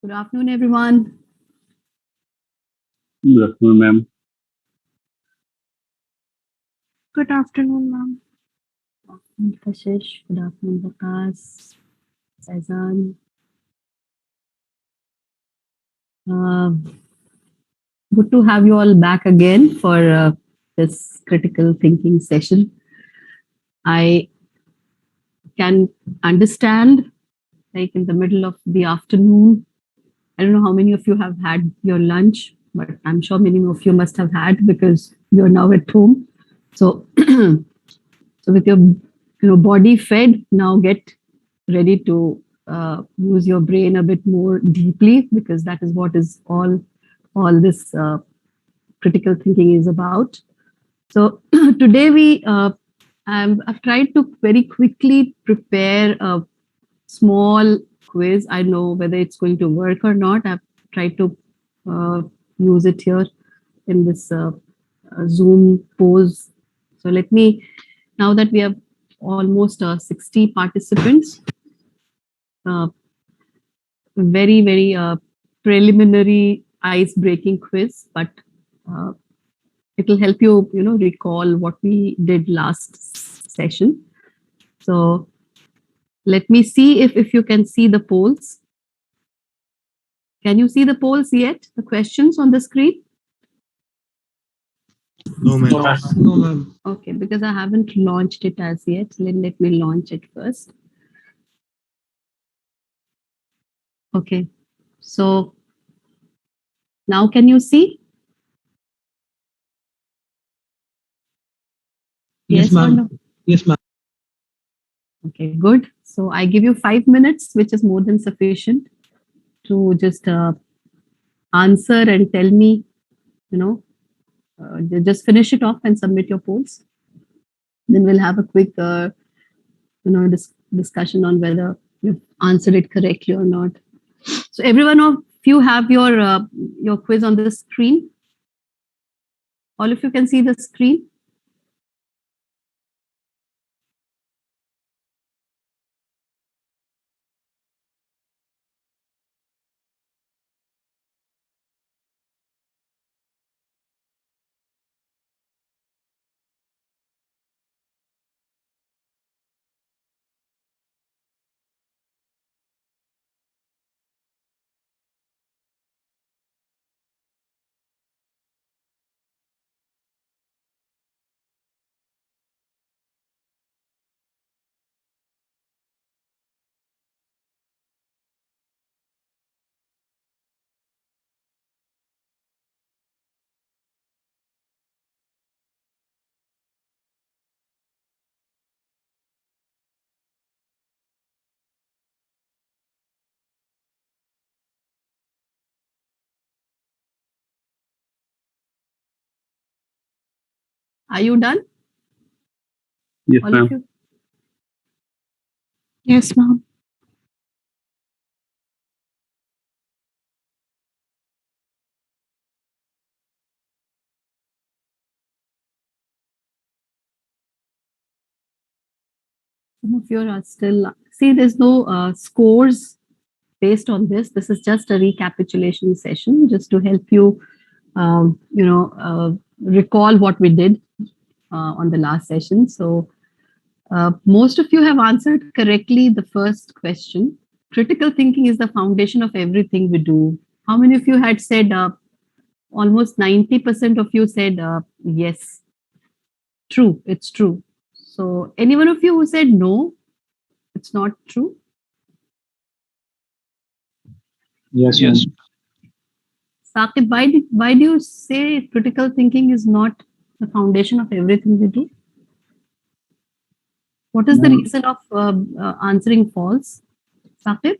Good afternoon, everyone. Good afternoon, ma'am. Good afternoon, ma'am. Good afternoon, Kashish. Good afternoon, Vikas, Saizan. Uh, Good to have you all back again for this critical thinking session. I can understand, like in the middle of the afternoon, I don't know how many of you have had your lunch, but I'm sure many of you must have had because you're now at home. So, so with your body fed, now get ready to use your brain a bit more deeply because that is what is all this critical thinking is about. So today I've tried to very quickly prepare a small quiz. I know whether it's going to work or not. I've tried to uh, use it here in this Zoom pose. So let me, now that we have almost 60 participants, uh, very preliminary ice breaking quiz, but uh, it will help you recall what we did last session. So let me see if you can see the polls. Can you see the polls yet? The questions on the screen? No, ma'am. No, ma'am. Okay, because I haven't launched it as yet. Let me launch it first. Okay, so now can you see? Yes, Or ma'am. no? Yes, ma'am. Okay, good. So I give you 5 minutes, which is more than sufficient to just answer and tell me, you know, just finish it off and submit your polls. Then we'll have a quick, discussion on whether you've answered it correctly or not. So everyone of you have your quiz on the screen. All of you can see the screen. Are you done? Yes, All ma'am. of you? Yes, ma'am. Some of you are still, see, there's no scores based on this. This is just a recapitulation session just to help you, recall what we did on the last session. So most of you have answered correctly the first question. Critical thinking is the foundation of everything we do. How many of you had said, almost 90% of you said yes? True, it's true. So any one of you who said no, it's not true? Yes, Yes. ma'am. Saqib, why do you say critical thinking is not the foundation of everything we do? What is the Ma'am, reason of answering false, Saqib?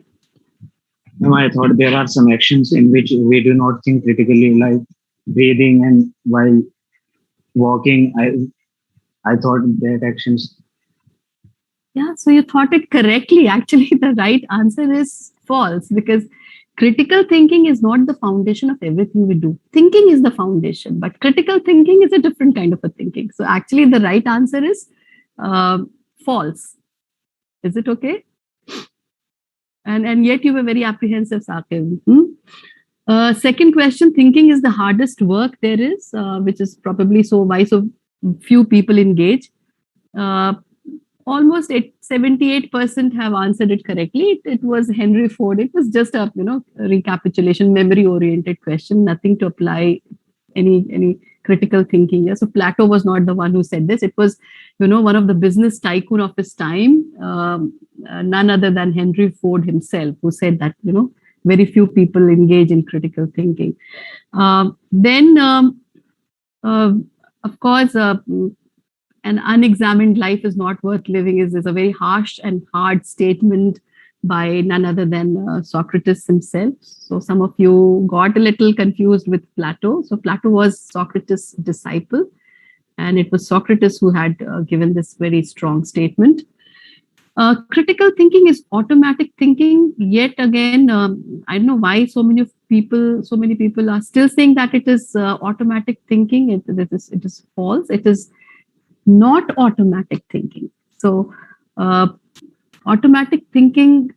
ma'am, I thought there are some actions in which we do not think critically, like breathing and while walking. I thought that actions. Yeah, so you thought it correctly. Actually, the right answer is false because critical thinking is not the foundation of everything we do. Thinking is the foundation, but critical thinking is a different kind of a thinking. So actually, the right answer is uh, false. Is it okay? And yet you were very apprehensive, Saqib. Second question, thinking is the hardest work there is, which is probably so why so few people engage. Uh, almost 78% have answered it correctly. It was Henry Ford. It was just a recapitulation, memory oriented question, nothing to apply any critical thinking. Yeah, so Plato was not the one who said this. It was one of the business tycoon of his time, none other than Henry Ford himself, who said that very few people engage in critical thinking. Then uh, of course, an unexamined life is not worth living is a very harsh and hard statement by none other than Socrates himself. So some of you got a little confused with Plato. So Plato was Socrates' disciple, and it was Socrates who had given this very strong statement. Critical thinking is automatic thinking. Yet again, I don't know why so many people are still saying that it is automatic thinking. It is false. It is not automatic thinking. So, automatic thinking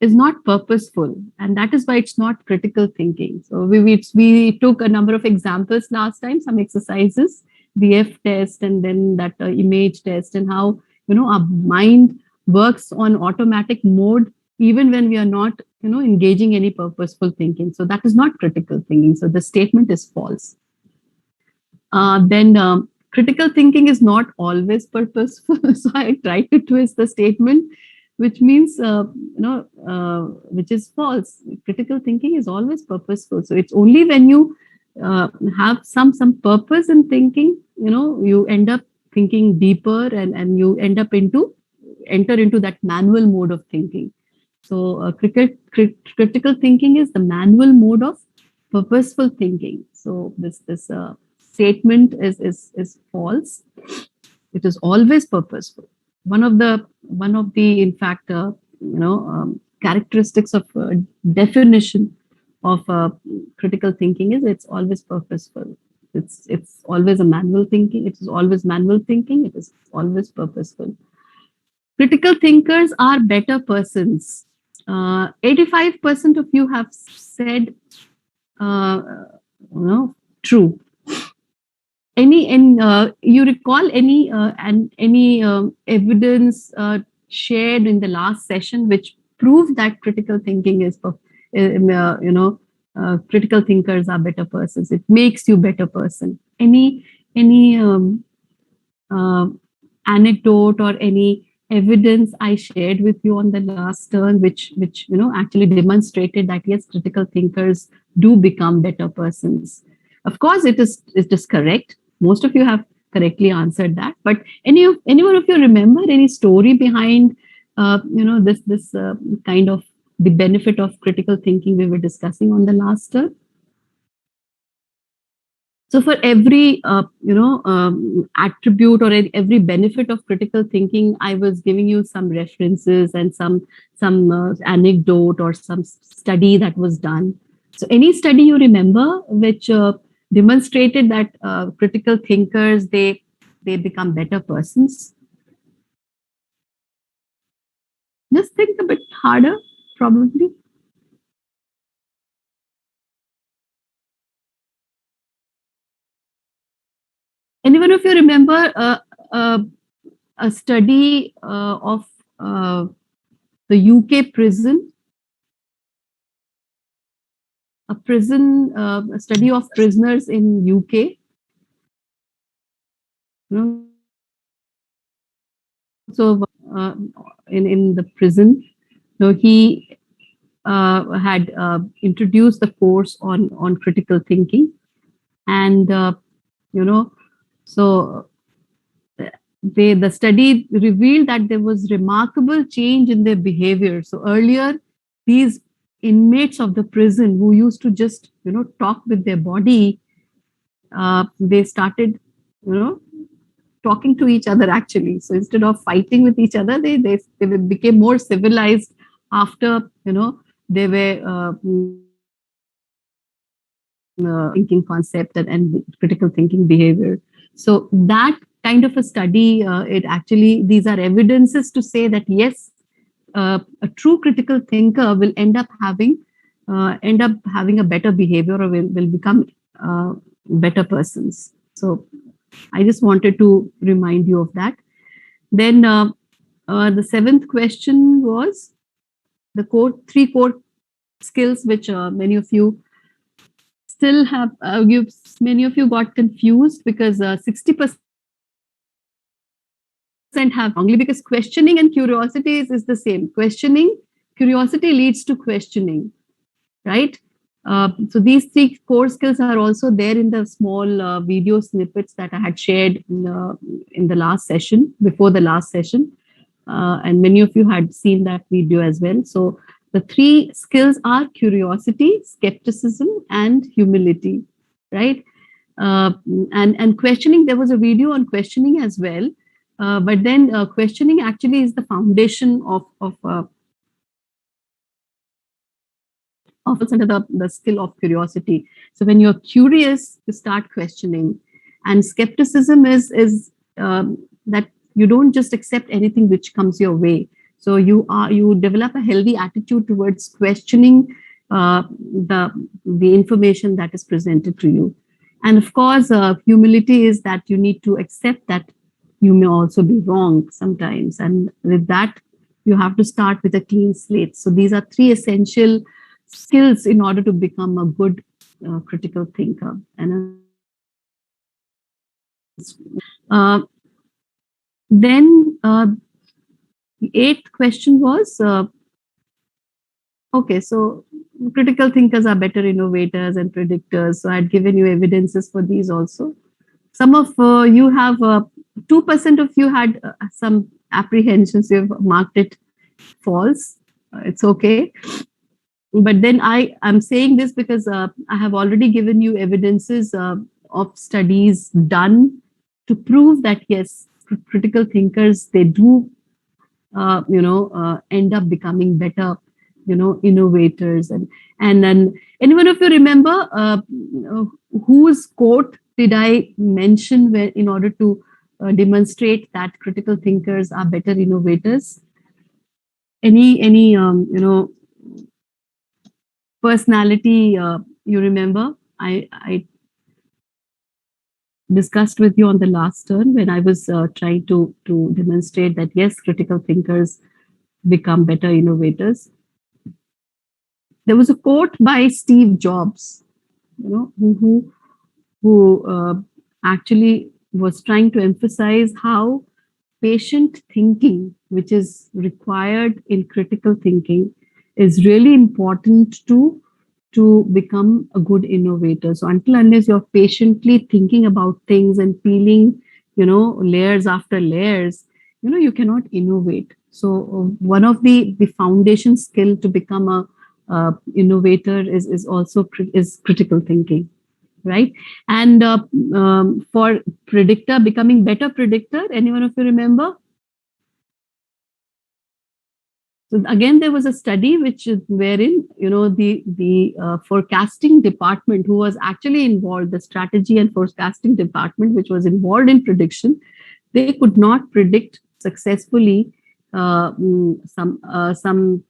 is not purposeful, and that is why it's not critical thinking. So, we took a number of examples last time, some exercises, the F test, and then that image test, and how our mind works on automatic mode even when we are not engaging any purposeful thinking. So that is not critical thinking. So the statement is false. Then critical thinking is not always purposeful. So I tried to twist the statement, which means, which is false. Critical thinking is always purposeful. So it's only when you have some purpose in thinking, you end up thinking deeper and you enter into that manual mode of thinking. So critical thinking is the manual mode of purposeful thinking. So this statement is false. It is always purposeful. One of the in fact characteristics of definition of critical thinking is it's always purposeful. It's always a manual thinking. It is always manual thinking. It is always purposeful. Critical thinkers are better persons. 85% of you have said uh, true. You recall any evidence shared in the last session which proved that critical thinking is critical thinkers are better persons. It makes you better person. Any uh, anecdote or any evidence I shared with you on the last turn, which actually demonstrated that yes, critical thinkers do become better persons. Of course, it is correct. Most of you have correctly answered that. But anyone of you remember any story behind this kind of the benefit of critical thinking we were discussing on the last turn? So for every attribute or every benefit of critical thinking, I was giving you some references and some anecdote or some study that was done. So any study you remember which demonstrated that critical thinkers they become better persons? Just think a bit harder, probably. Anyone of you remember a study of the UK prison? A study of prisoners in UK. You know, so in the prison, he had introduced the course on critical thinking, and so the study revealed that there was remarkable change in their behavior. So earlier, these inmates of the prison who used to just talk with their body, they started talking to each other actually. So instead of fighting with each other, they became more civilized after they were thinking concept and critical thinking behavior. So that kind of a study, it actually, these are evidences to say that yes, a true critical thinker will end up having a better behavior, or will become better persons. So I just wanted to remind you of that. Then the seventh question was the three core skills, which many of you still have. Many of you got confused because 60% have wrongly, because questioning and curiosity is the same. Curiosity leads to questioning, right? So these three core skills are also there in the small video snippets that I had shared in the last session, before the last session. And many of you had seen that video as well. So the three skills are curiosity, skepticism, and humility, right? And questioning, there was a video on questioning as well. But then questioning actually is the foundation of under the skill of curiosity. So when you're curious, you start questioning. And skepticism is that you don't just accept anything which comes your way. So you develop a healthy attitude towards questioning the information that is presented to you. And of course, humility is that you need to accept that you may also be wrong sometimes. And with that, you have to start with a clean slate. So these are three essential skills in order to become a good critical thinker. And then the eighth question was, okay, so critical thinkers are better innovators and predictors. So I had given you evidences for these also. Some of you have, 2% of you had some apprehensions. You've marked it false. It's okay. But then I'm saying this because I have already given you evidences of studies done to prove that yes, critical thinkers, they do end up becoming better innovators. And then anyone of you remember whose quote did I mention where, in order to demonstrate that critical thinkers are better innovators? Any personality you remember? I discussed with you on the last turn when I was trying to demonstrate that yes, critical thinkers become better innovators. There was a quote by Steve Jobs, who actually was trying to emphasize how patient thinking, which is required in critical thinking, is really important to become a good innovator. So until unless you're patiently thinking about things and peeling, layers after layers, you cannot innovate. So one of the foundation skill to become a innovator is also critical thinking, right? And for predictor, becoming better predictor, anyone of you remember? So again, there was a study wherein the forecasting department, who was actually involved, the strategy and forecasting department, which was involved in prediction, they could not predict successfully some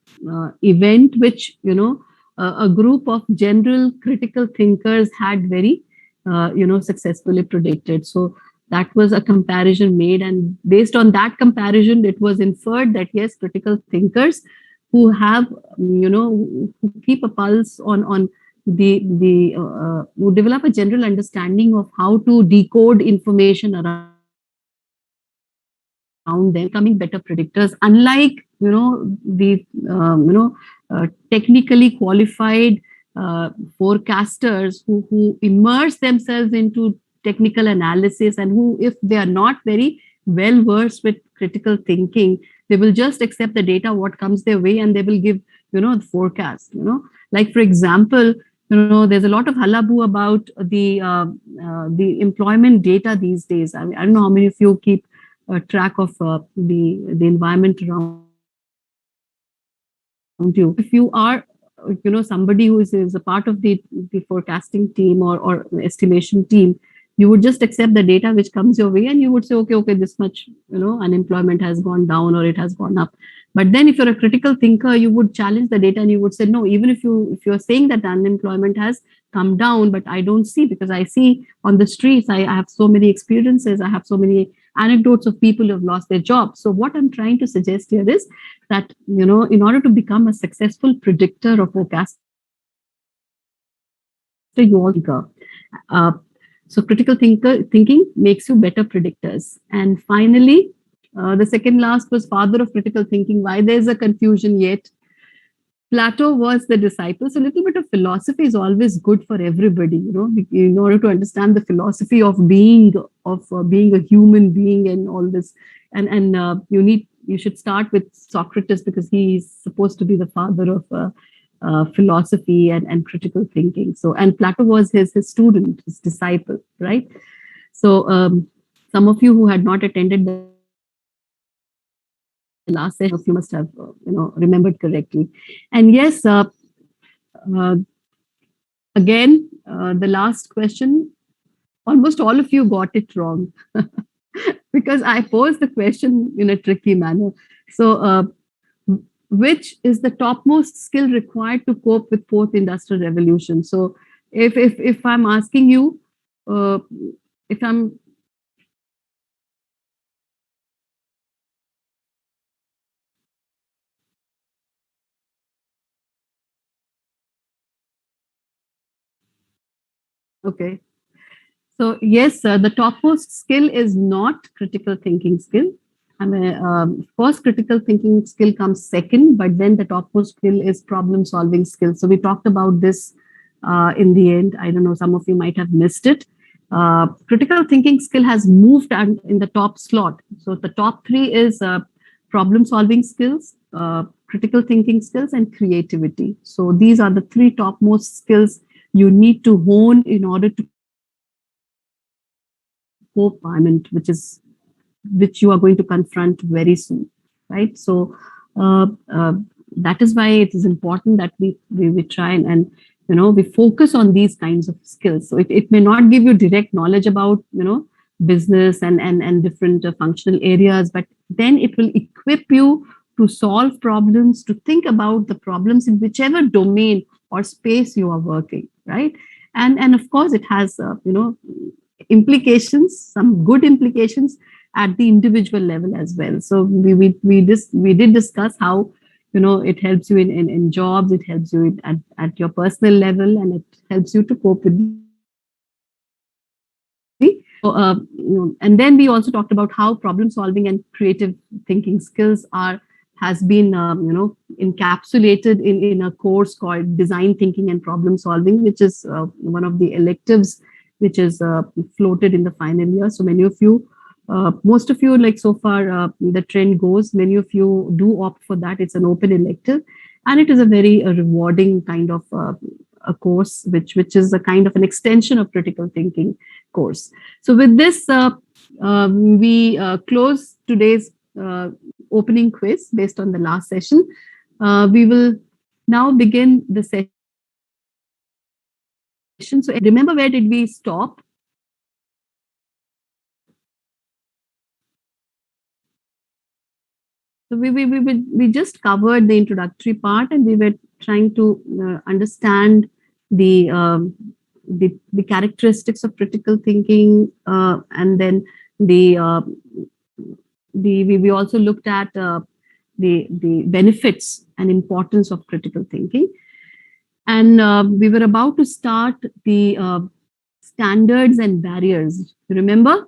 event which a group of general critical thinkers had very successfully predicted. So that was a comparison made, and based on that comparison, it was inferred that yes, critical thinkers who have who keep a pulse on the who develop a general understanding of how to decode information around them, becoming better predictors, unlike the technically qualified forecasters who immerse themselves into technical analysis, and who, if they are not very well versed with critical thinking, they will just accept the data what comes their way, and they will give the forecast. Like for example, there's a lot of hullabaloo about the employment data these days. I mean, I don't know how many of you keep track of the environment around you. If you are somebody who is a part of the forecasting team or estimation team, you would just accept the data which comes your way, and you would say, okay, this much unemployment has gone down or it has gone up. But then if you're a critical thinker, you would challenge the data and you would say, no, even if you're saying that the unemployment has come down, but I don't see, because I see on the streets, I have so many experiences, I have so many anecdotes of people who have lost their jobs. So what I'm trying to suggest here is that in order to become a successful predictor or forecaster, you all so critical thinking makes you better predictors. And finally, the second last was father of critical thinking. Why there's a confusion yet? Plato was the disciple. So a little bit of philosophy is always good for everybody, in order to understand the philosophy of being a human being and all this. And you should start with Socrates, because he's supposed to be the father of philosophy and critical thinking. So, and Plato was his student, his disciple, right? So some of you who had not attended the last session, you must have remembered correctly. And yes, again, the last question, almost all of you got it wrong because I posed the question in a tricky manner. So which is the topmost skill required to cope with fourth industrial revolution? So if I'm asking you, if I'm okay, so yes, the topmost skill is not critical thinking skill. I mean, first critical thinking skill comes second, but then the topmost skill is problem solving skill. So we talked about this in the end. I don't know, some of you might have missed it. Critical thinking skill has moved in the top slot. So the top three is problem solving skills, critical thinking skills, and creativity. So these are the three topmost skills you need to hone in order to cope environment, which you are going to confront very soon, right? So that is why it is important that we try and we focus on these kinds of skills. So it may not give you direct knowledge about business and different functional areas, but then it will equip you to solve problems, to think about the problems in whichever domain or space you are working, right? And of course, it has implications, some good implications at the individual level as well. So we did discuss how it helps you in jobs, it helps you at your personal level, and it helps you to cope with and then we also talked about how problem solving and creative thinking skills has been encapsulated in a course called design thinking and problem solving, which is one of the electives which is floated in the final year. So many of you, most of you, like so far the trend goes, many of you do opt for that. It's an open elective, and it is a very rewarding kind of a course, which is a kind of an extension of critical thinking course. So with this, we close today's opening quiz based on the last session. We will now begin the session. So remember, where did we stop? So we just covered the introductory part, and we were trying to understand the, the characteristics of critical thinking, and then the we also looked at the benefits and importance of critical thinking, and we were about to start the standards and barriers. You remember?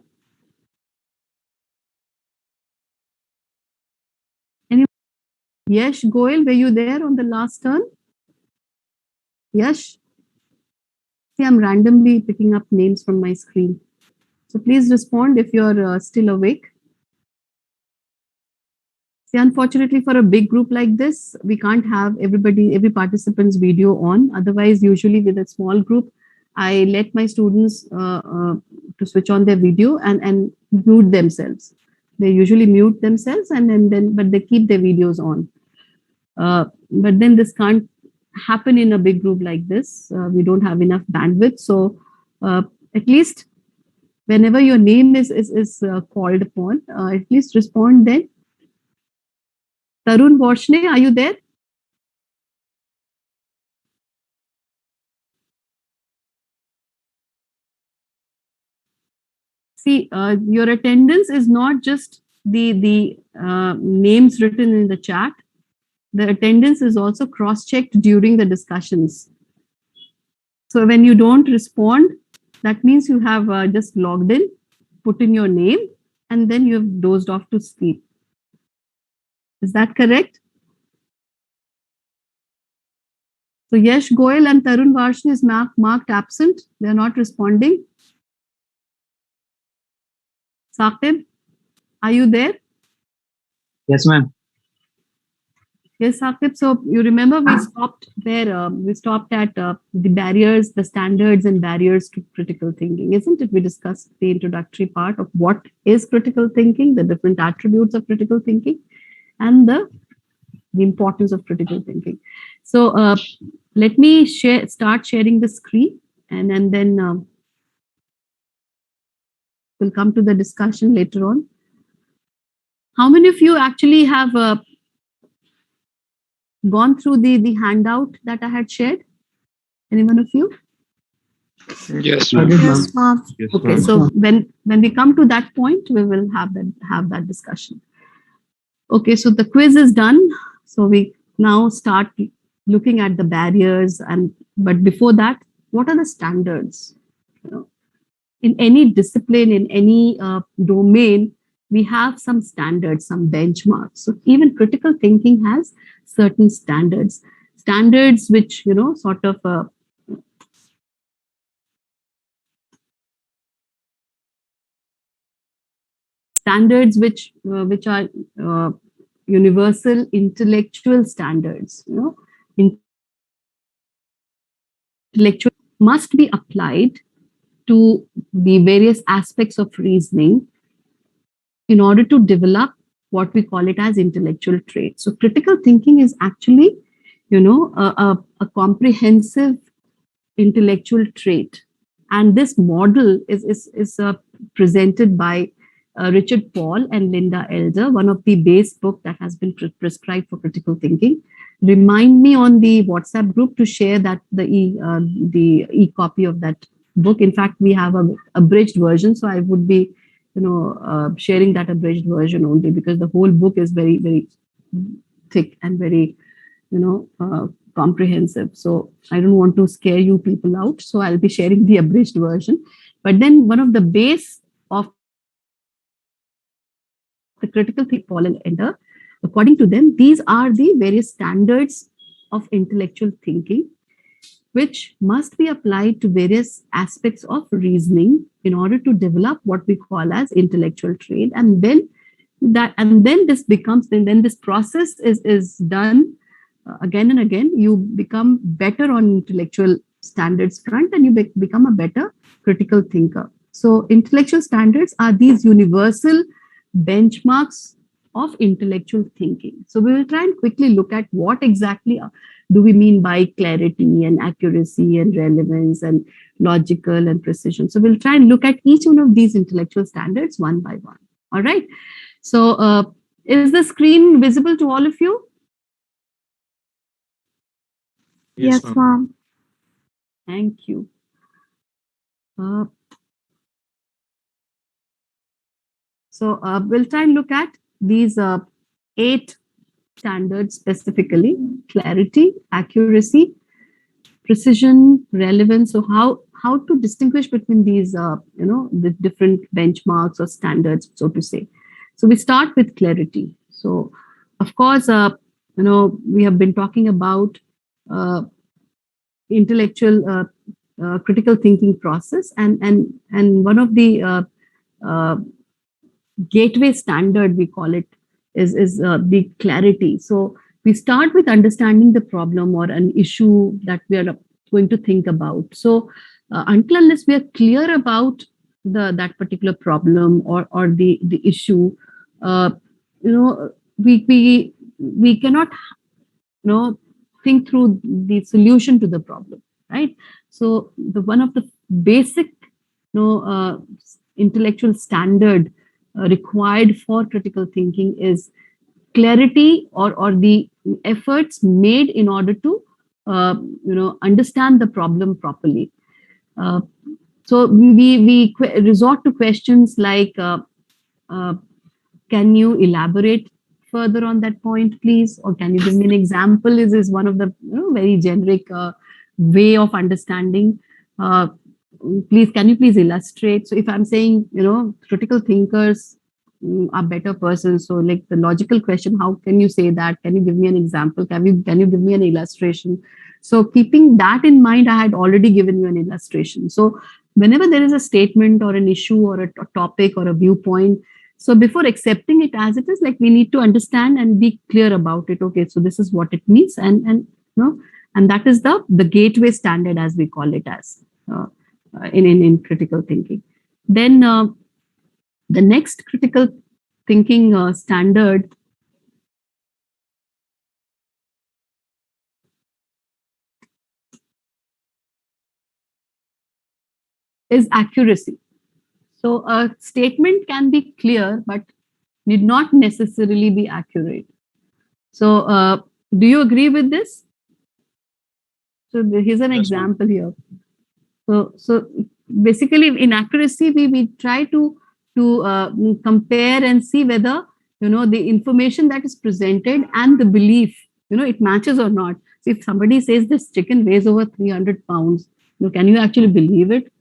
Yash Goel, were you there on the last turn? Yash? See, I'm randomly picking up names from my screen. So please respond if you're still awake. See, unfortunately, for a big group like this, we can't have every participant's video on. Otherwise, usually with a small group, I let my students to switch on their video and mute themselves. They usually mute themselves but they keep their videos on. But then this can't happen in a big group like this. We don't have enough bandwidth. So at least whenever your name is called upon, at least respond then. Tarun Varshne, are you there? See, your attendance is not just the names written in the chat. The attendance is also cross-checked during the discussions. So when you don't respond, that means you have just logged in, put in your name, and then you have dozed off to sleep. Is that correct? So Yash Goel and Tarun Varshne is marked absent. They are not responding. Saqib, are you there? Yes, ma'am. Yes, Saqib. So you remember we stopped there. We stopped at the barriers, the standards and barriers to critical thinking, isn't it? We discussed the introductory part of what is critical thinking, the different attributes of critical thinking, and the importance of critical thinking. So let me start sharing the screen, and then we'll come to the discussion later on. How many of you actually have gone through the handout that I had shared? Any one of you? Yes, Yes, ma'am. Yes, Okay, ma'am. so when we come to that point, we will have that discussion. Okay, so the quiz is done. So we now start looking at the barriers, but before that, what are the standards? You know, in any discipline, in any domain, we have some standards, some benchmarks. So even critical thinking has certain standards which, sort of standards which are universal intellectual standards. Intellectual must be applied to the various aspects of reasoning in order to develop what we call it as intellectual traits. So critical thinking is actually, a comprehensive intellectual trait. And this model is presented by Richard Paul and Linda Elder, one of the base book that has been prescribed for critical thinking. Remind me on the WhatsApp group to share that the e-copy of that book. In fact, we have a abridged version, so I would be sharing that abridged version only, because the whole book is very, very thick and very, comprehensive. So I don't want to scare you people out. So I'll be sharing the abridged version. But then one of the base of the critical thinking, Paul and Ender, according to them, these are the various standards of intellectual thinking, which must be applied to various aspects of reasoning in order to develop what we call as intellectual trait. And then this process is done again and again. You become better on intellectual standards front, and you become a better critical thinker. So intellectual standards are these universal benchmarks of intellectual thinking. So we will try and quickly look at what exactly do we mean by clarity and accuracy and relevance and logical and precision. So we'll try and look at each one of these intellectual standards one by one. All right. So Is the screen visible to all of you? Yes, ma'am. Thank you. Uh, we'll try and look at these 8 standards specifically: clarity, accuracy, precision, relevance. So how to distinguish between these the different benchmarks or standards, so to say. So we start with clarity. So of course, we have been talking about uh, intellectual critical thinking process, and one of the uh, gateway standard, we call it, is the clarity. So we start with understanding the problem or an issue that we are going to think about. So until unless we are clear about that particular problem or the issue, uh, you know we cannot think through the solution to the problem, right? So the one of the basic intellectual standard required for critical thinking is clarity, or the efforts made in order to understand the problem properly. uh, so we resort to questions like uh, can you elaborate further on that point, please? Or can you give me an example? Is one of the very generic way of understanding. Uh, Please, can you please illustrate? So if I'm saying, critical thinkers are better persons, so like the logical question, how can you say that? Can you give me an example? Can you give me an illustration? So keeping that in mind, I had already given you an illustration. So whenever there is a statement or an issue or a topic or a viewpoint, so before accepting it as it is, like we need to understand and be clear about it. Okay, so this is what it means, and that is the gateway standard, as we call it, as in critical thinking. Then the next critical thinking standard is accuracy. So a statement can be clear, but need not necessarily be accurate. So do you agree with this? So here's an Yes, ma'am. example here. So basically, in accuracy, we try to compare and see whether the information that is presented and the belief, it matches or not. So if somebody says this chicken weighs over 300 pounds, can you actually believe it?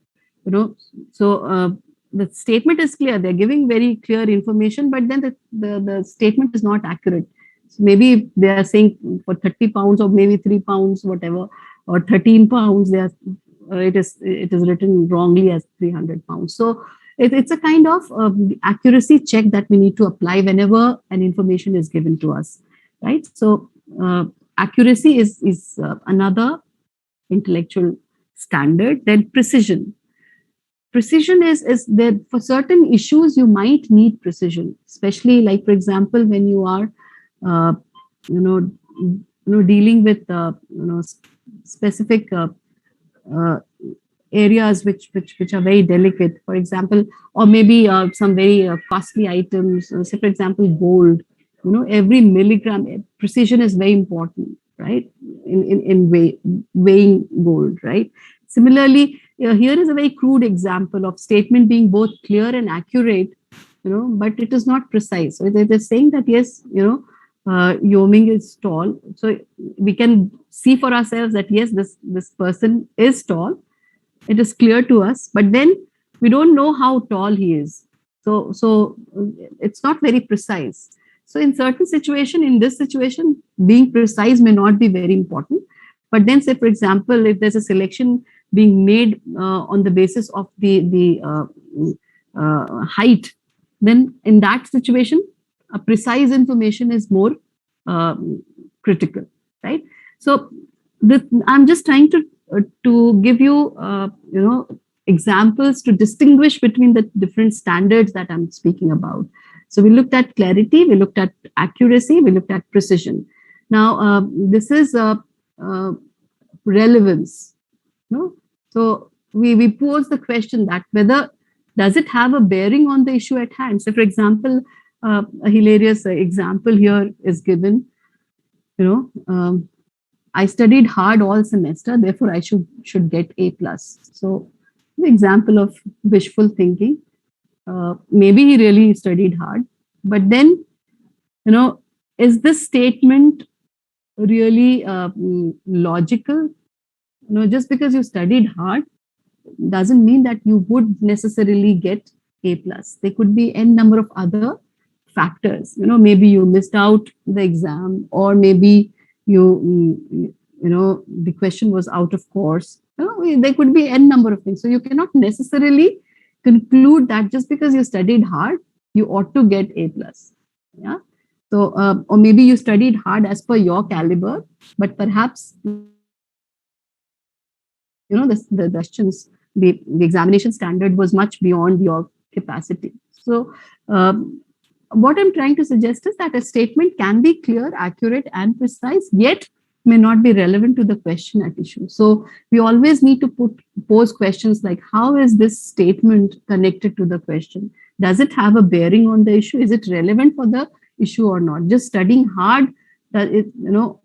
So the statement is clear. They're giving very clear information, but then the statement is not accurate. So maybe they are saying for 30 pounds or maybe 3 pounds, whatever, or 13 pounds, it is written wrongly as 300 pounds. So it's a kind of accuracy check that we need to apply whenever an information is given to us, right? So accuracy is another intellectual standard. Then precision is that for certain issues you might need precision, especially like, for example, when you are uh, you know dealing with specific uh, areas which are very delicate, for example, or maybe some very costly items, say for example gold. Every milligram precision is very important, right? In weighing gold, right? Similarly, here is a very crude example of statement being both clear and accurate, but it is not precise. So they're saying that yes, Yao Ming is tall, so we can see for ourselves that yes, this person is tall. It is clear to us, but then we don't know how tall he is. So it's not very precise. So in certain situation, in this situation, being precise may not be very important. But then, say for example, if there's a selection being made on the basis of the height, then in that situation, a precise information is more critical, right? So I'm just trying to give you examples to distinguish between the different standards that I'm speaking about. So we looked at clarity, we looked at accuracy, we looked at precision. Now this is relevance. So we pose the question that whether does it have a bearing on the issue at hand. So for example, a hilarious example here is given. You know, I studied hard all semester, therefore I should get A plus. So, the example of wishful thinking. Maybe he really studied hard, but then, you know, is this statement really logical? You know, just because you studied hard doesn't mean that you would necessarily get A plus. There could be n number of other factors. You know, maybe you missed out the exam, or maybe you know, the question was out of course. You know, there could be n number of things. So you cannot necessarily conclude that just because you studied hard, you ought to get A plus. Yeah. So, or maybe you studied hard as per your caliber, but perhaps, you know, the questions, the examination standard was much beyond your capacity. So, what I'm trying to suggest is that a statement can be clear, accurate, and precise, yet may not be relevant to the question at issue. So we always need to pose questions like, how is this statement connected to the question? Does it have a bearing on the issue? Is it relevant for the issue or not? Just studying hard, it, you know,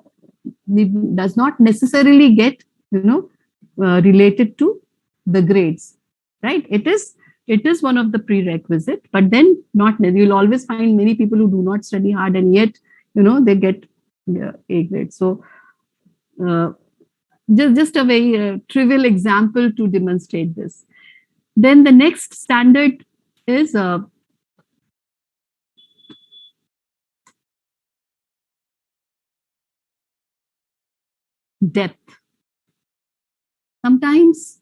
does not necessarily get, you know, related to the grades, right? It is one of the prerequisite, but then not, you'll always find many people who do not study hard and yet, you know, they get A grade. So just a very trivial example to demonstrate this. Then the next standard is depth. Sometimes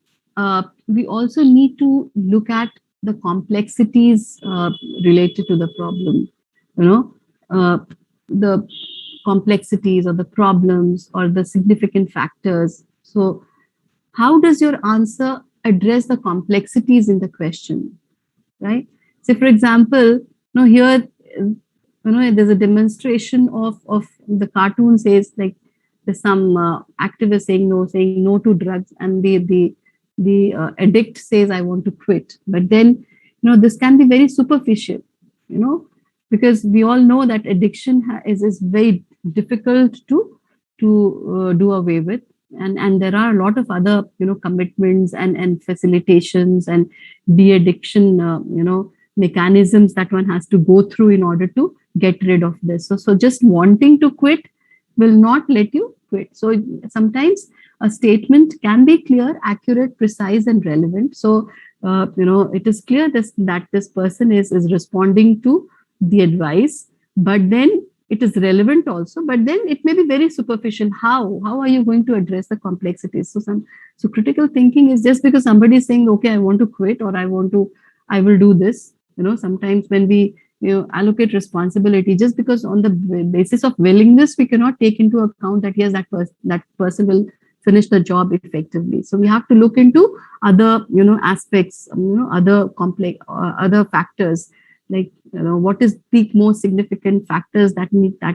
we also need to look at the complexities related to the problem. You know, the complexities or the problems or the significant factors. So, how does your answer address the complexities in the question, right? So, for example, you know, here, you know, there's a demonstration of the cartoon says like there's some activist saying no to drugs, and the addict says I want to quit. But then, you know, this can be very superficial, you know, because we all know that addiction is very difficult to do away with, and there are a lot of other, you know, commitments and facilitations and de-addiction you know, mechanisms that one has to go through in order to get rid of this. So just wanting to quit will not let you quit. So sometimes a statement can be clear, accurate, precise, and relevant. So you know, it is clear that this person is responding to the advice, but then it is relevant also, but then it may be very superficial. How are you going to address the complexities? So critical thinking is just because somebody is saying, okay, I want to quit, or I will do this. You know, sometimes when we, you know, allocate responsibility, just because on the basis of willingness, we cannot take into account that yes, that person will finish the job effectively. So we have to look into other, you know, aspects, you know, other complex, other factors, like, you know, what is the most significant factors that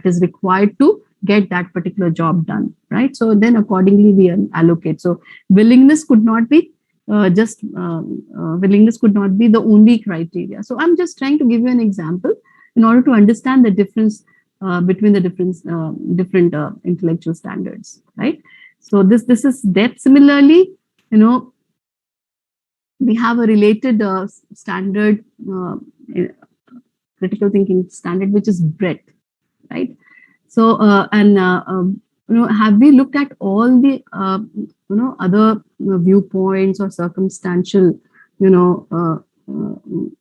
is required to get that particular job done, right? So then accordingly we allocate. So willingness could not be willingness could not be the only criteria. So I'm just trying to give you an example in order to understand the difference between the different intellectual standards, right? So this is depth. Similarly, you know, we have a related standard, critical thinking standard, which is breadth, right? So you know, have we looked at all the you know, other viewpoints or circumstantial, you know,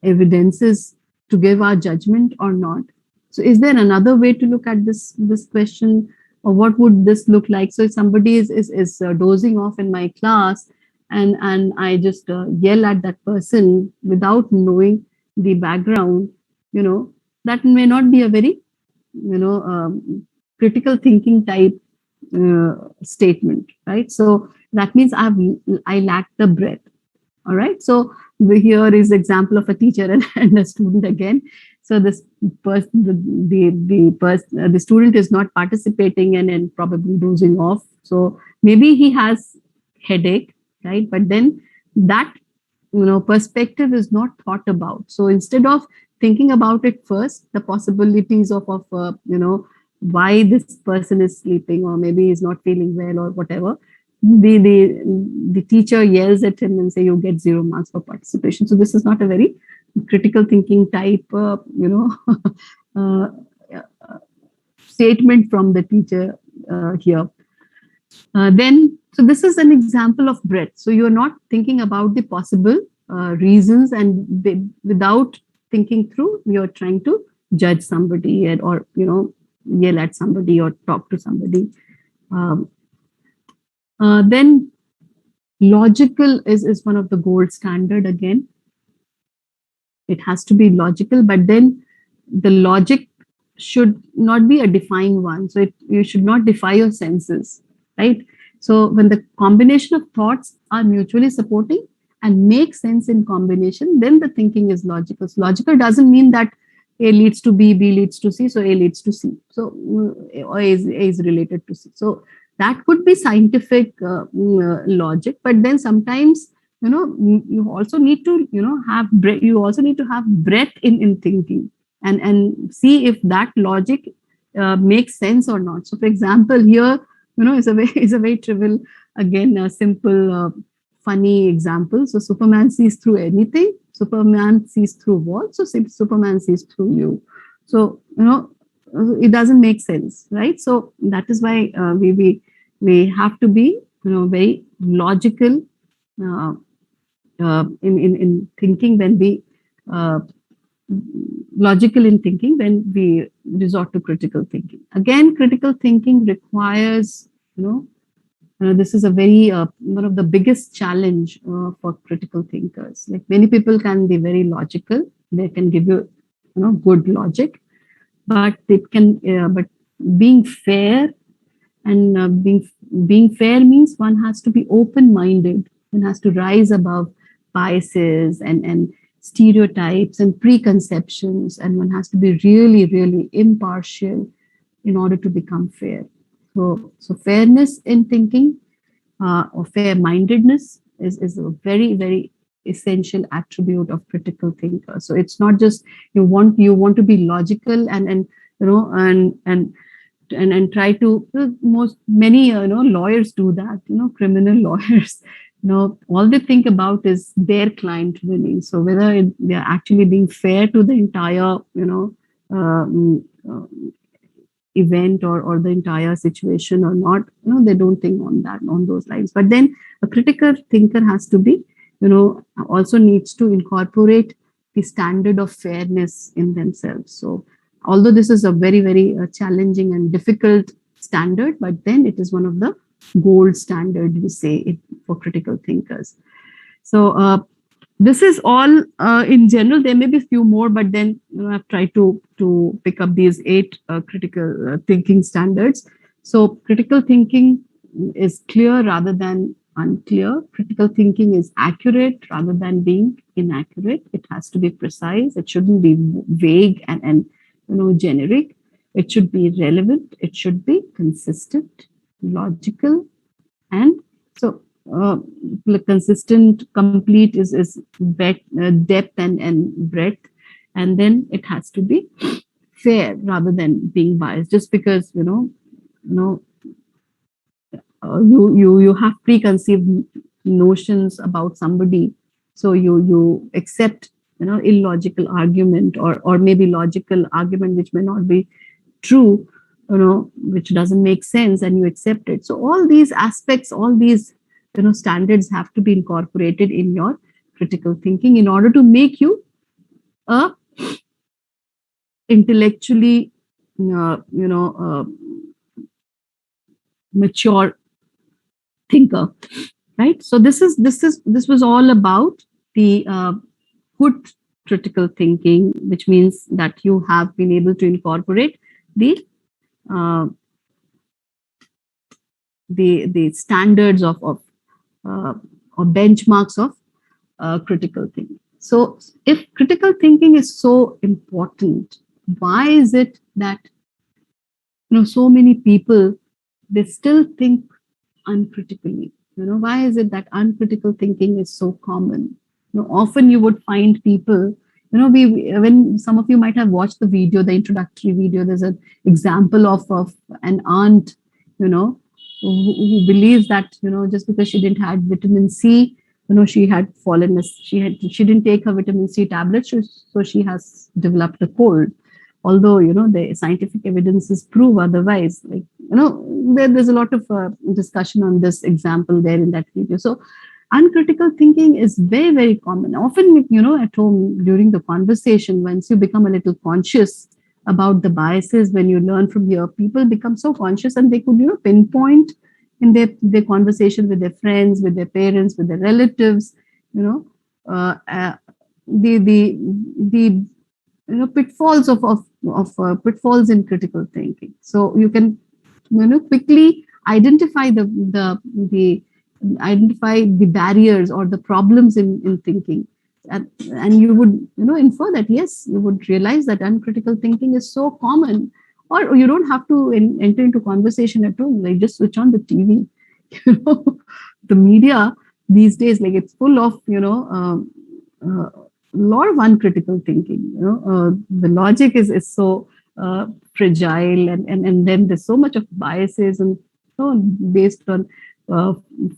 evidences to give our judgment or not? So is there another way to look at this question, or what would this look like? So if somebody is dozing off in my class, and I just yell at that person without knowing the background, you know, that may not be a very, you know, critical thinking type statement, right? So that means I lack the breadth. All right. So here is example of a teacher and a student again. So this person, the student is not participating and probably dozing off. So maybe he has headache, right? But then that, you know, perspective is not thought about. So instead of thinking about it first, the possibilities of why this person is sleeping, or maybe he's not feeling well or whatever. The teacher yells at him and say, you get 0 marks for participation. So this is not a very critical thinking type uh, statement from the teacher here. Then, so this is an example of breadth. So you're not thinking about the possible reasons, and without thinking through, you're trying to judge somebody, or yell at somebody or talk to somebody. Um, then logical is one of the gold standard again. It has to be logical, but then the logic should not be a defying one. So you should not defy your senses, right? So when the combination of thoughts are mutually supporting and make sense in combination, then the thinking is logical. So logical doesn't mean that A leads to B, B leads to C, so A leads to C. So or A is related to C. So that could be scientific logic, but then sometimes you also need to have you also need to have breadth in thinking, and see if that logic makes sense or not. So for example, here is a very trivial, again, a simple funny example. So Superman sees through anything, Superman sees through what? So Superman sees through you. So it doesn't make sense, right? So that is why we have to be very logical in thinking when we logical in thinking when we resort to critical thinking. Again, critical thinking requires this is a very one of the biggest challenge for critical thinkers. Like, many people can be very logical, they can give you good logic, but but being fair, and being fair means one has to be open minded and has to rise above biases and stereotypes and preconceptions, and one has to be really, really impartial in order to become fair. So fairness in thinking, or fair mindedness, is a very, very essential attribute of critical thinker. So it's not just you want to be logical and try to, many lawyers do that, criminal lawyers, all they think about is their client winning. So whether they're actually being fair to the entire event or the entire situation or not, they don't think on those lines. But then a critical thinker has to be, also needs to incorporate the standard of fairness in themselves. So although this is a very, very challenging and difficult standard, but then it is one of the gold standard, we say, for critical thinkers. So this is all in general. There may be a few more, but then I've tried to pick up these 8 critical thinking standards. So critical thinking is clear rather than unclear. Critical thinking is accurate rather than being inaccurate. It has to be precise. It shouldn't be vague and generic. It should be relevant. It should be consistent, logical, and so consistent, complete is depth and breadth, and then it has to be fair rather than being biased. Just because you have preconceived notions about somebody, so you accept illogical argument, or maybe logical argument which may not be true, which doesn't make sense, and you accept it. So all these aspects, all these standards have to be incorporated in your critical thinking in order to make you a intellectually mature thinker, right? So this was all about the good critical thinking, which means that you have been able to incorporate the standards of or benchmarks of critical thinking. So if critical thinking is so important, why is it that so many people, they still think uncritically? Why is it that uncritical thinking is so common? Often you would find people when some of you might have watched the video, the introductory video, there's an example of an aunt, who believes that, just because she didn't have vitamin C, she had she didn't take her vitamin C tablets, so she has developed a cold. Although, the scientific evidences prove otherwise. Like, there's a lot of discussion on this example there in that video. So uncritical thinking is very, very common. Often, at home during the conversation, once you become a little conscious about the biases, when you learn from here, people become so conscious and they could, pinpoint in their conversation with their friends, with their parents, with their relatives, the pitfalls pitfalls in critical thinking. So you can, quickly identify the identify the barriers or the problems in thinking, and you would infer that, yes, you would realize that uncritical thinking is so common. Or you don't have to enter into conversation at all, like just switch on the TV. The media these days, like, it's full of a lot of uncritical thinking. The logic is so fragile, and then there's so much of biases and based on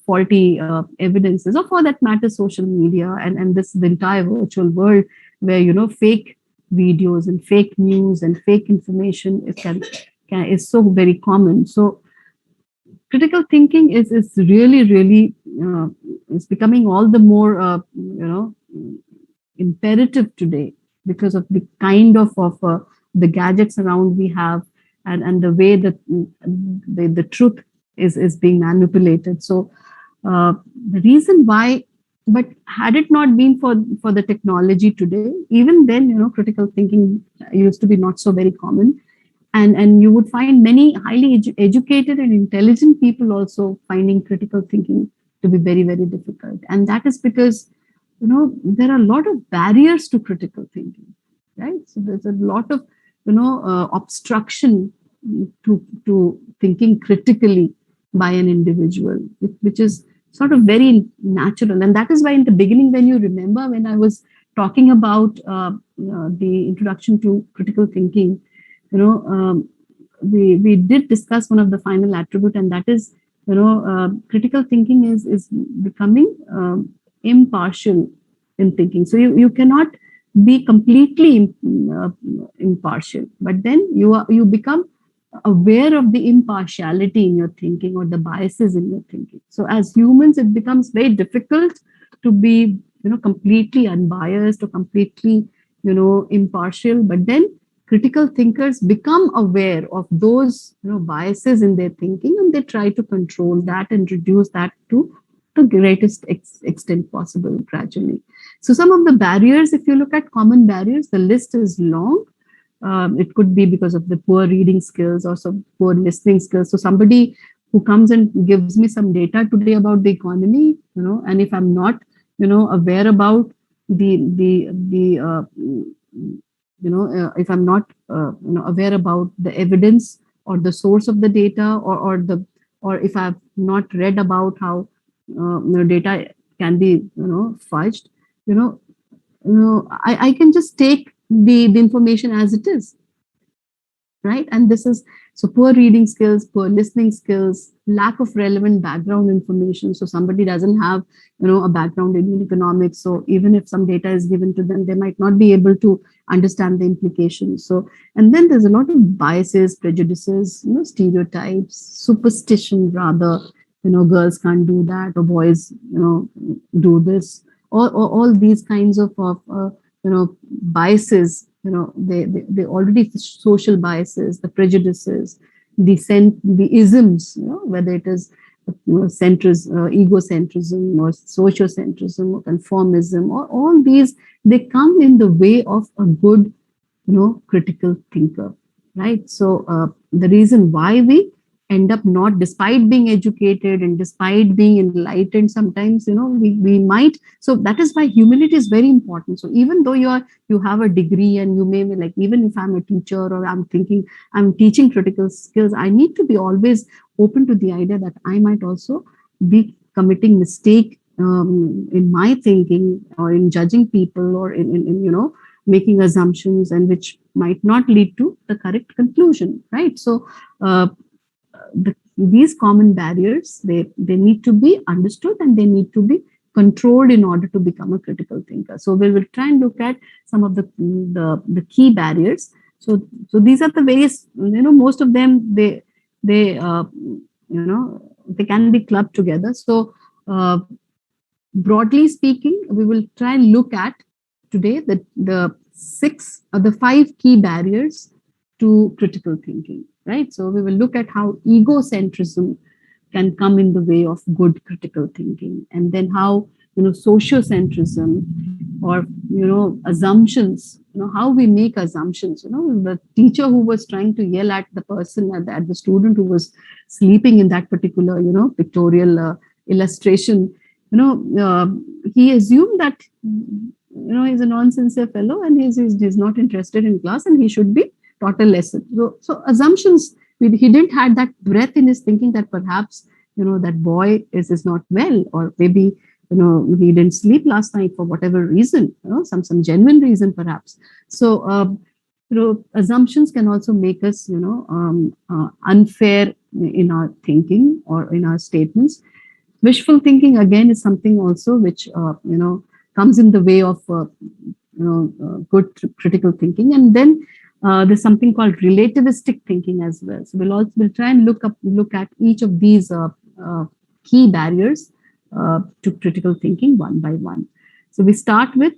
faulty evidences, or for that matter, social media, and this the entire virtual world where fake videos and fake news and fake information is so very common. So critical thinking is really is becoming all the more imperative today, because of the kind of the gadgets around we have, and the way that the truth is being manipulated. So the reason why, but had it not been for the technology today, even then, critical thinking used to be not so very common, and you would find many highly educated and intelligent people also finding critical thinking to be very, very difficult. And that is because there are a lot of barriers to critical thinking, right? So there's a lot of obstruction to thinking critically by an individual, which is sort of very natural. And that is why in the beginning, when you remember, when I was talking about the introduction to critical thinking, we did discuss one of the final attribute, and that is critical thinking is becoming impartial in thinking. So you cannot be completely impartial, but then you become aware of the impartiality in your thinking or the biases in your thinking. So as humans, it becomes very difficult to be completely unbiased or completely impartial. But then critical thinkers become aware of those biases in their thinking, and they try to control that and reduce that to the greatest extent possible gradually. So some of the barriers, if you look at common barriers, the list is long. It could be because of the poor reading skills or some poor listening skills. So somebody who comes and gives me some data today about the economy, and if I'm not, aware about if I'm not, aware about the evidence or the source of the data, or if I've not read about how data can be fudged, I can just take the information as it is, right? And this is so poor reading skills, poor listening skills, lack of relevant background information. So somebody doesn't have a background in economics, so even if some data is given to them, they might not be able to understand the implications. So, and then there's a lot of biases, prejudices, stereotypes, superstition rather. Girls can't do that, or boys do this, or all these kinds of biases. They already social biases, the prejudices, the isms, whether it is egocentrism or sociocentrism or conformism, or all these, they come in the way of a good critical thinker, right? So the reason why we end up not, despite being educated and despite being enlightened, sometimes we might, so that is why humility is very important. So even though you have a degree, and you may be like, even if I'm a teacher or I'm teaching critical skills, I need to be always open to the idea that I might also be committing mistake in my thinking, or in judging people, or in making assumptions and which might not lead to the correct conclusion, right? So these common barriers, they need to be understood and they need to be controlled in order to become a critical thinker. So we will try and look at some of the key barriers. So these are the various, most of them, they they can be clubbed together. So broadly speaking, we will try and look at today the 5 key barriers to critical thinking, right? So we will look at how egocentrism can come in the way of good critical thinking, and then how sociocentrism or assumptions, how we make assumptions. The teacher who was trying to yell at the person, at the student who was sleeping in that particular pictorial illustration, he assumed that he's a non-sincere fellow and he's not interested in class and he should be taught a lesson. So assumptions, he didn't had that breadth in his thinking that perhaps that boy is not well, or maybe he didn't sleep last night for whatever reason, some genuine reason perhaps. So assumptions can also make us unfair in our thinking or in our statements. Wishful thinking again is something also which comes in the way of good critical thinking. And then there's something called relativistic thinking as well. So we'll try and look at each of these key barriers to critical thinking one by one. So we start with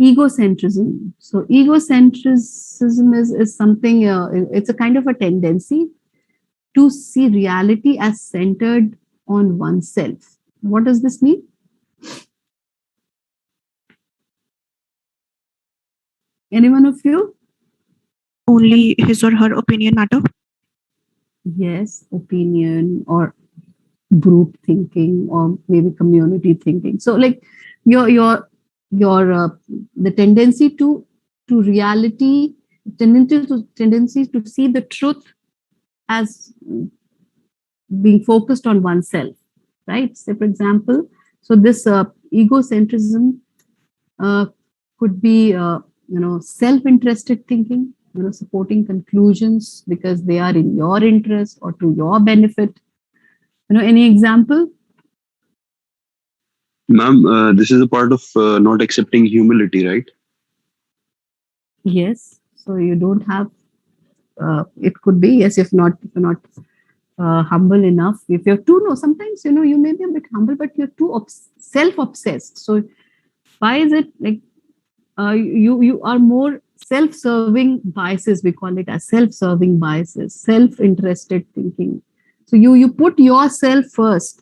egocentrism. So egocentrism is something, it's a kind of a tendency to see reality as centered on oneself. What does this mean? Anyone of you? Only his or her opinion matter. Yes, opinion or group thinking or maybe community thinking. So like your the tendency to reality, tendency to see the truth as being focused on oneself, right? Say for example, so this egocentrism could be self-interested thinking, supporting conclusions because they are in your interest or to your benefit. Any example? Ma'am, this is a part of not accepting humility, right? Yes. So you don't have. It could be, yes, if you're not humble enough. If you're too, no, sometimes you may be a bit humble, but you're too self-obsessed. So why is it like you are more self-serving biases? We call it as self-serving biases, self-interested thinking. So you put yourself first,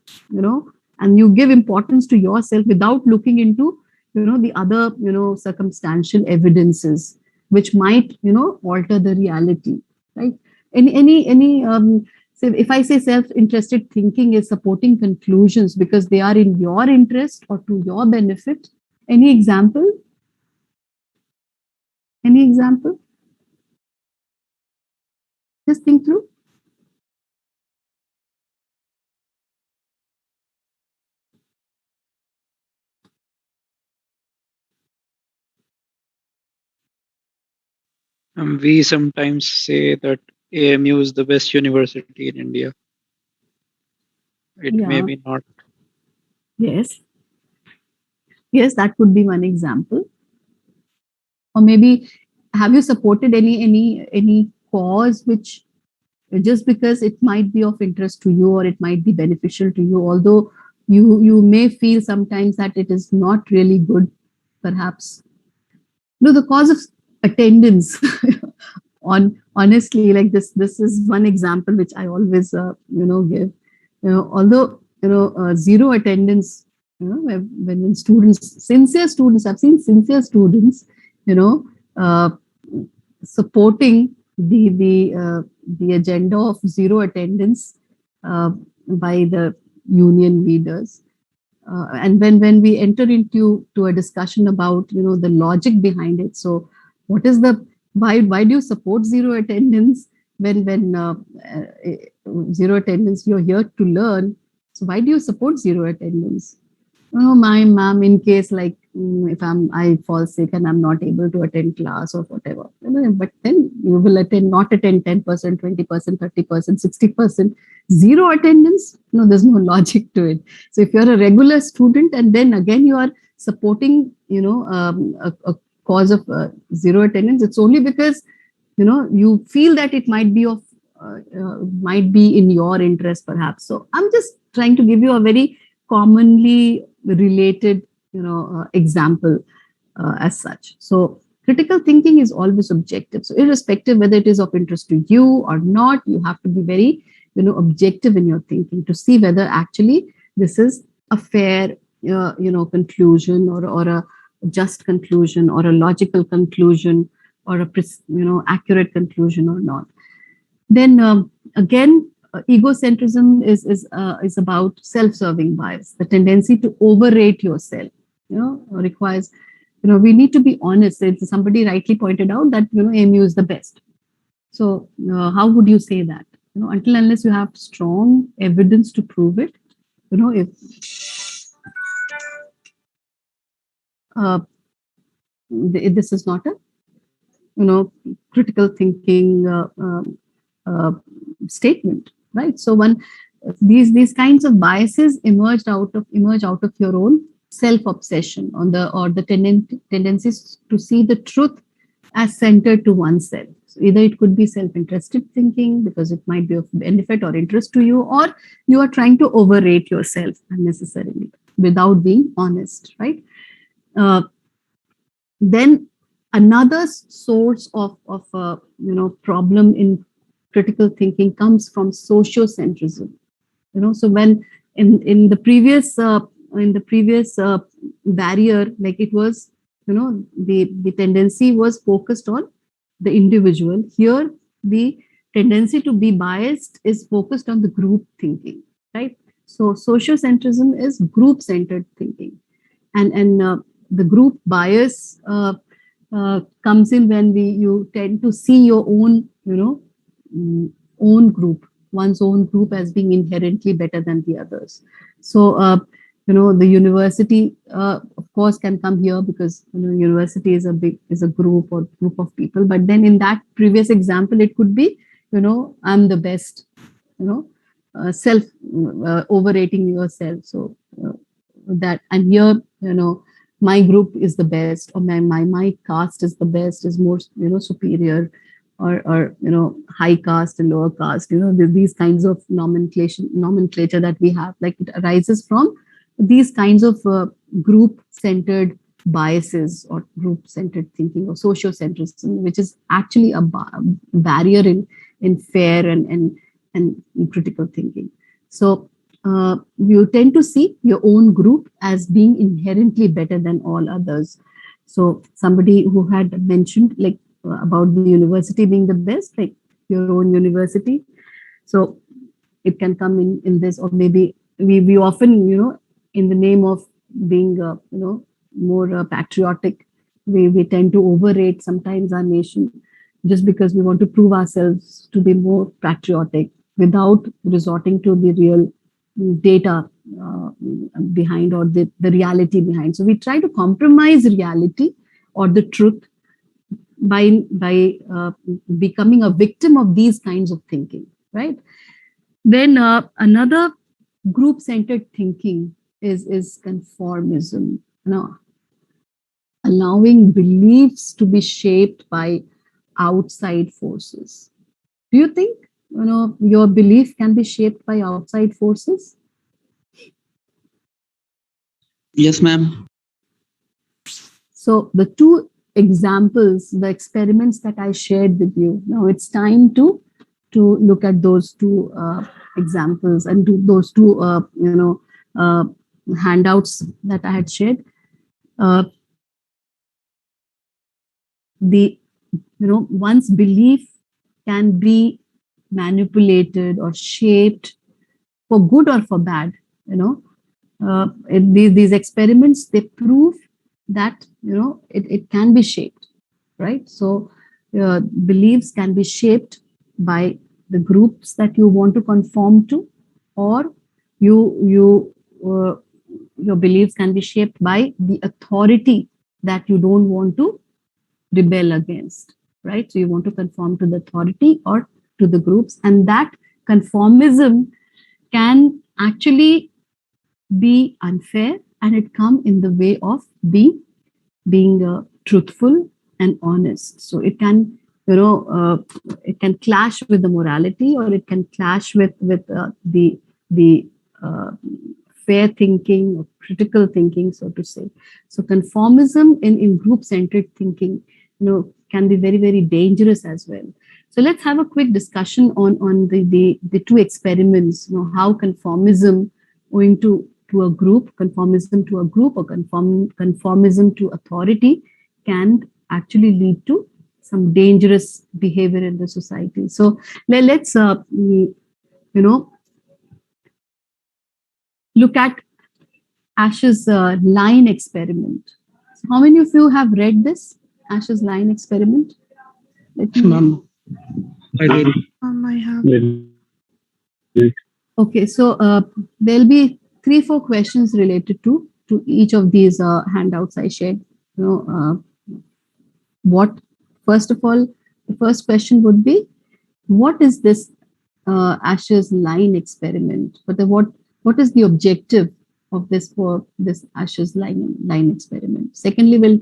and you give importance to yourself without looking into the other circumstantial evidences which might alter the reality, right? Any so if I say self-interested thinking is supporting conclusions because they are in your interest or to your benefit, any example? Any example? Just think through. We sometimes say that AMU is the best university in India. It may Yeah. be not. Yes. Yes, that could be one example. Or maybe have you supported any cause which just because it might be of interest to you or it might be beneficial to you, although you may feel sometimes that it is not really good, perhaps. No, the cause of attendance. Honestly, like this is one example which I always give. Although zero attendance, when students, sincere students, I've seen sincere students, uh, supporting the agenda of zero attendance by the union leaders. And when we enter into a discussion about the logic behind it, so what is the why do you support zero attendance when zero attendance, you're here to learn? So why do you support zero attendance? Oh, my ma'am, in case like if I fall sick and I'm not able to attend class or whatever, but then you will not attend 10%, 20%, 30%, 60%, zero attendance. No, there's no logic to it. So if you're a regular student and then again you are supporting, a cause of zero attendance, it's only because you feel that it might be might be in your interest perhaps. So I'm just trying to give you a very commonly related example as such. So critical thinking is always objective, so irrespective whether it is of interest to you or not, you have to be very objective in your thinking to see whether actually this is a fair conclusion, or a just conclusion, or a logical conclusion, or a accurate conclusion or not. Then again, egocentrism is about self-serving bias, the tendency to overrate yourself. Requires, we need to be honest. Somebody rightly pointed out that AMU is the best. So how would you say that? Until unless you have strong evidence to prove it, if this is not a critical thinking statement, right? So these kinds of biases emerge out of your own self-obsession or the tendencies to see the truth as centered to oneself. So either it could be self-interested thinking because it might be of benefit or interest to you, or you are trying to overrate yourself unnecessarily without being honest, right? Then another source of problem in critical thinking comes from sociocentrism. So when in the previous barrier, like it was the tendency was focused on the individual. Here the tendency to be biased is focused on the group thinking, right? So sociocentrism is group centered thinking, and the group bias comes in when you tend to see your own one's own group as being inherently better than the others. So the university of course can come here because university is a group of people. But then in that previous example, it could be I'm the best, self overrating yourself. So that, and here my group is the best, or my caste is the best, is more superior, or high caste and lower caste. These kinds of nomenclature that we have, like it arises from these kinds of group centered biases or group centered thinking or sociocentrism, which is actually a barrier in fair and critical thinking. So you tend to see your own group as being inherently better than all others. So somebody who had mentioned like about the university being the best, like your own university. So it can come in this, or maybe we often, in the name of being, more patriotic, we tend to overrate sometimes our nation just because we want to prove ourselves to be more patriotic without resorting to the real data behind, or the reality behind. So we try to compromise reality or the truth by becoming a victim of these kinds of thinking, right? Then another group-centered thinking is conformism. Allowing beliefs to be shaped by outside forces. Do you think your belief can be shaped by outside forces? Yes, ma'am. So the two examples, the experiments that I shared with you, now it's time to look at those two examples and do those two handouts that I had shared. One's belief can be manipulated or shaped for good or for bad. In these experiments, they prove that it can be shaped, right? So beliefs can be shaped by the groups that you want to conform to, or your beliefs can be shaped by the authority that you don't want to rebel against, right? So you want to conform to the authority or to the groups, and that conformism can actually be unfair, and it come in the way of being truthful and honest. So it can, it can clash with the morality, or it can clash with the uh, fair thinking or critical thinking, so to say. So conformism in group centered thinking, can be very, very dangerous as well. So let's have a quick discussion on the two experiments. How conformism owing to a group, conformism to a group, or conformism to authority can actually lead to some dangerous behavior in the society. So let's look at Ash's line experiment. So how many of you have read this Ash's line experiment? Let me- Ma'am, I did. I have. Okay, so there'll be 3-4 questions related to each of these handouts I shared. What, first of all, the first question would be, what is this Ash's line experiment? But what is the objective of this for this Ash's line experiment? Secondly, we'll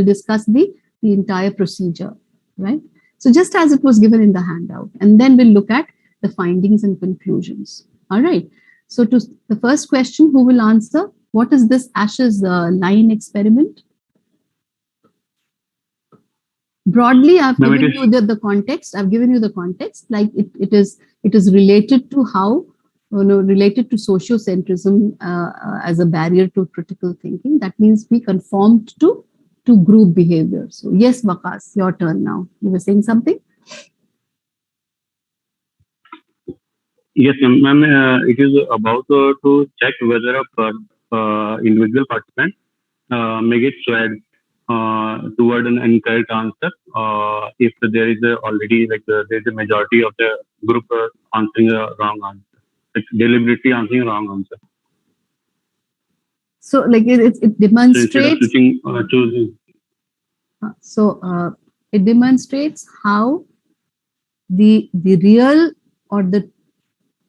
discuss the entire procedure, right? So just as it was given in the handout, and then we'll look at the findings and conclusions. All right. So to the first question, who will answer? What is this Ash's line experiment? Broadly, I've Ma'am, given it you the context. I've given you the context. Like it is related to how, related to sociocentrism as a barrier to critical thinking. That means we conformed to group behavior. So yes, Waqas, your turn now. You were saying something? Yes, ma'am. It is about to check whether a individual participant may get swayed toward an incorrect answer if there is already there is a majority of the group answering a wrong answer, like deliberately answering a wrong answer. So like it So instead of demonstrates. switching, choosing. So it demonstrates how the real or the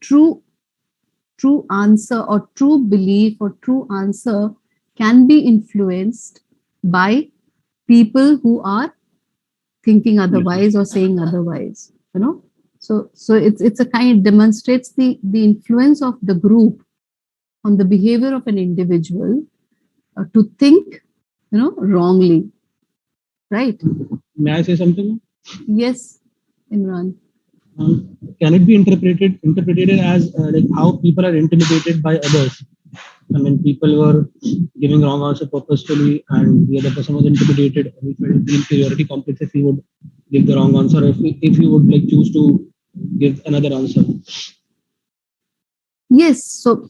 true answer or true belief or true answer can be influenced by people who are thinking otherwise or saying otherwise. So it's a kind, demonstrates the influence of the group on the behavior of an individual to think wrongly, right? May I say something? Yes, Imran. Can it be interpreted as like how people are intimidated by others? I mean, people were giving wrong answer purposefully, and the other person was intimidated. And he felt the inferiority complex if he would give the wrong answer, if he would like choose to give another answer. Yes, so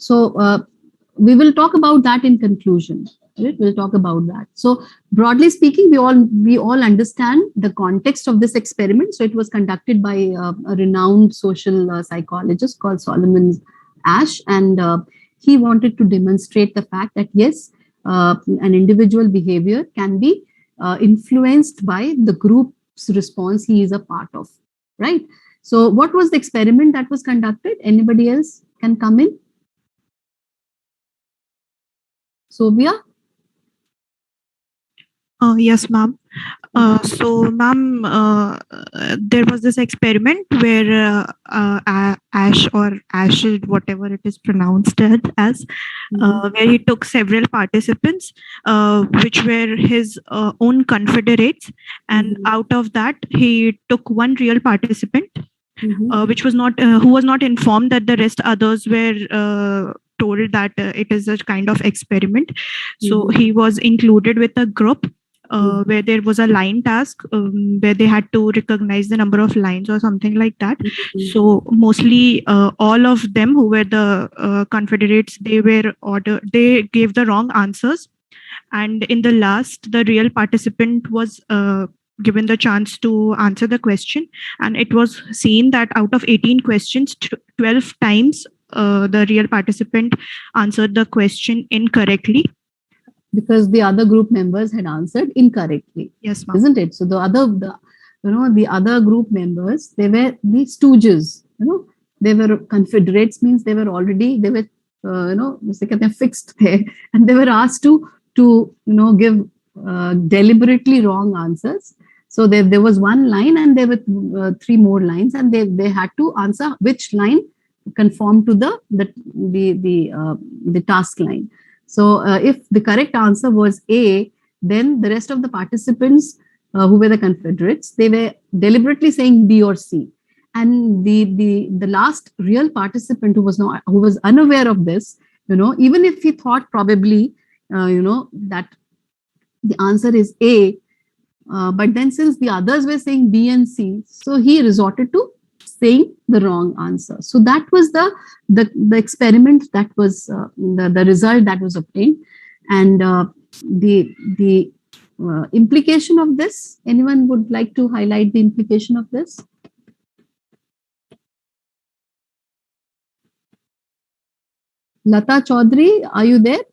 we will talk about that in conclusion. Right? We'll talk about that. So broadly speaking, we all understand the context of this experiment. So it was conducted by a renowned social psychologist called Solomon Asch, and he wanted to demonstrate the fact that yes, an individual behavior can be influenced by the group's response he is a part of, right? So what was the experiment that was conducted? Anybody else can come in? Sophia? Yes, ma'am. So, ma'am, there was this experiment where Ash or Ashid, whatever it is pronounced as, where he took several participants, which were his own confederates, and out of that, he took one real participant, which was not who was not informed that the rest others were told that it is a kind of experiment. So he was included with a group where there was a line task where they had to recognize the number of lines or something like that. So mostly all of them who were the confederates, they gave the wrong answers, and in the last, the real participant was given the chance to answer the question, and it was seen that out of 18 questions, 12 times the real participant answered the question incorrectly? Because the other group members had answered incorrectly, Yes, ma'am. isn't it? So the other group members, they were the stooges, they were confederates, means they were fixed there, and they were asked to give deliberately wrong answers. So there was one line, and there were three more lines, and they had to answer which line conformed to the task line. So if the correct answer was A, then the rest of the participants who were the confederates, they were deliberately saying B or C. And the last real participant who was unaware of this, even if he thought probably that the answer is A, but then since the others were saying B and C, so he resorted to saying the wrong answer. So that was the experiment, that was the result that was obtained. And the implication of this, anyone would like to highlight the implication of this? Lata Chaudhary, are you there?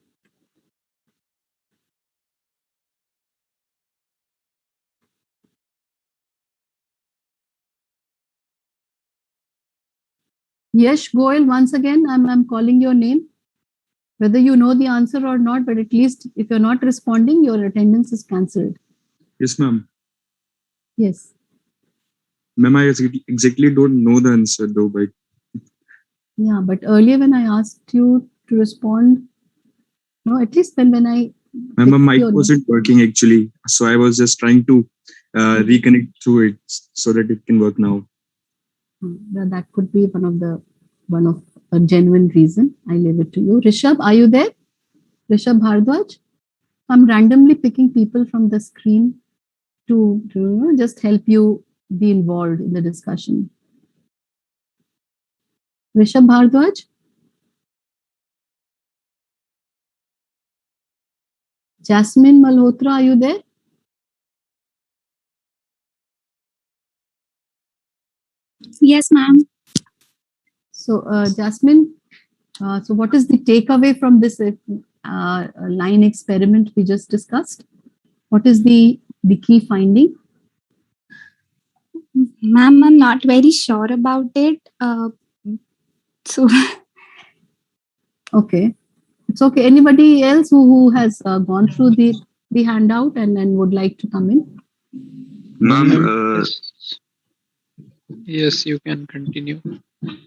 Yash Goel, once again, I'm calling your name. Whether you know the answer or not, but at least if you're not responding, your attendance is cancelled. Yes, ma'am. Yes. Ma'am, I exactly don't know the answer though, but yeah, but earlier when I asked you to respond, no, at least when I... Ma'am, my mic wasn't working actually, so I was just trying to reconnect to it so that it can work now. That could be one of a genuine reason. I leave it to you. Rishabh, are you there? Rishabh Bhardwaj? I'm randomly picking people from the screen to just help you be involved in the discussion. Rishabh Bhardwaj? Jasmine Malhotra, are you there? Yes, ma'am. So, Jasmine, so what is the takeaway from this line experiment we just discussed? What is the key finding? Ma'am, I'm not very sure about it. So, okay, it's okay. Anybody else who has gone through the handout and would like to come in? Ma'am, yes, you can continue.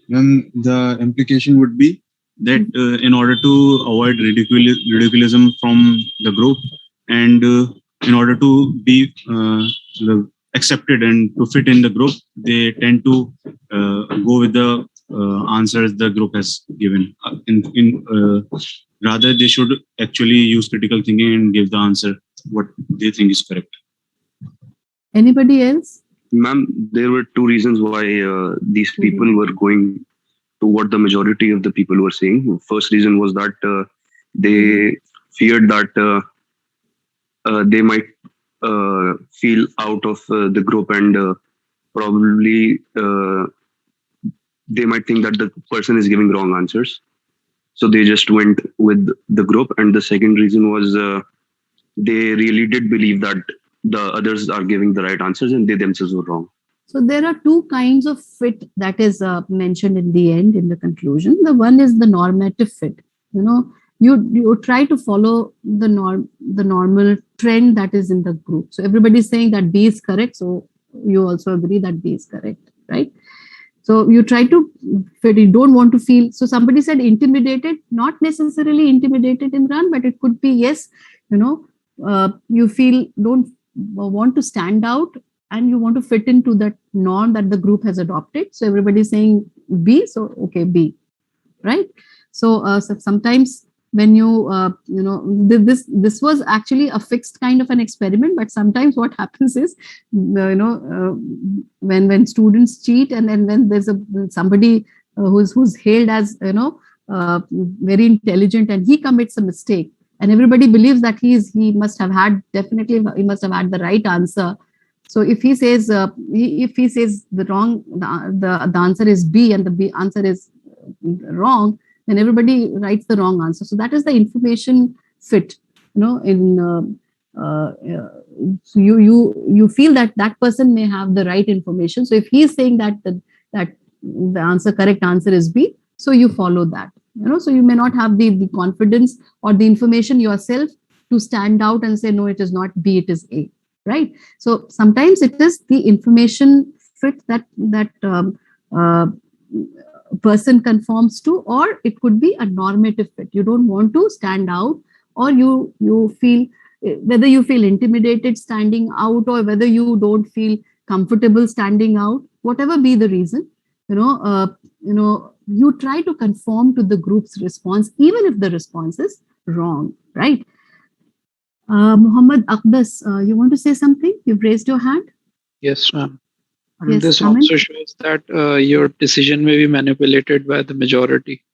Ma'am, the implication would be that in order to avoid ridiculism from the group, and in order to be accepted and to fit in the group, they tend to go with the answers the group has given. Rather, they should actually use critical thinking and give the answer what they think is correct. Anybody else? Ma'am, there were two reasons why these people were going to what the majority of the people were saying. First reason was that they feared that they might feel out of the group, and probably they might think that the person is giving wrong answers. So they just went with the group. And the second reason was they really did believe that the others are giving the right answers and they themselves were wrong. So there are two kinds of fit that is mentioned in the end, in the conclusion. The one is the normative fit. You try to follow the normal trend that is in the group. So everybody is saying that B is correct, so you also agree that B is correct, right? So you try to fit. You don't want to feel. So somebody said intimidated, not necessarily intimidated in run, but it could be yes. You feel don't want to stand out, and you want to fit into that norm that the group has adopted. So everybody is saying B, so okay, B, right? So sometimes when this was actually a fixed kind of an experiment, but sometimes what happens is, when students cheat, and then when there's somebody who's hailed as very intelligent, and he commits a mistake, and everybody believes that he must have had the right answer. So if he says the answer is B, and the B answer is wrong, then everybody writes the wrong answer. So that is the information fit. So you feel that that person may have the right information. So if he is saying that the correct answer is B, so you follow that. So you may not have the confidence or the information yourself to stand out and say, no, it is not B, it is A, right? So sometimes it is the information fit that person conforms to, or it could be a normative fit. You don't want to stand out, or you feel, whether you feel intimidated standing out or whether you don't feel comfortable standing out, whatever be the reason, you try to conform to the group's response, even if the response is wrong, right? Muhammad Akdas, you want to say something? You've raised your hand. Yes, ma'am. And Yes, this come in. also shows that your decision may be manipulated by the majority.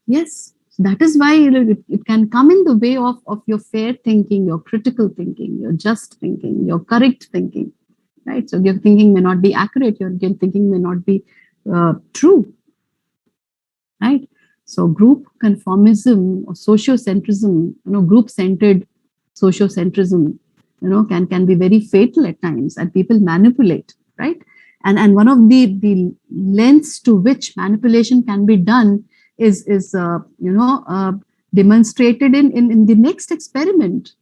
Yes, that is why it can come in the way of your fair thinking, your critical thinking, your just thinking, your correct thinking, right? So your thinking may not be accurate, your thinking may not be true, right? So group conformism or sociocentrism, group-centered sociocentrism, can be very fatal at times, and people manipulate, right? And one of the lengths to which manipulation can be done is demonstrated in the next experiment.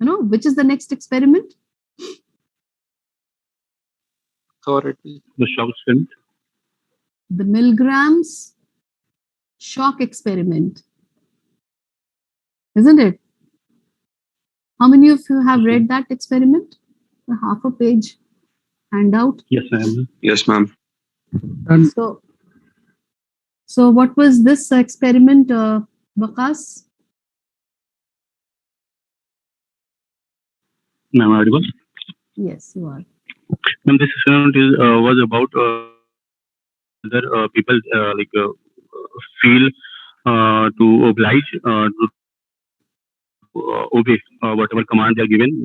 Which is the next experiment? Authority. The shock experiment. The Milgram's shock experiment, isn't it? How many of you have read that experiment? A half a page handout. Yes, ma'am. Yes, ma'am. So what was this experiment, Waqas? Ma'am, audible? Yes, you are. Ma'am, this experiment was about whether people feel to oblige to obey whatever command they are given.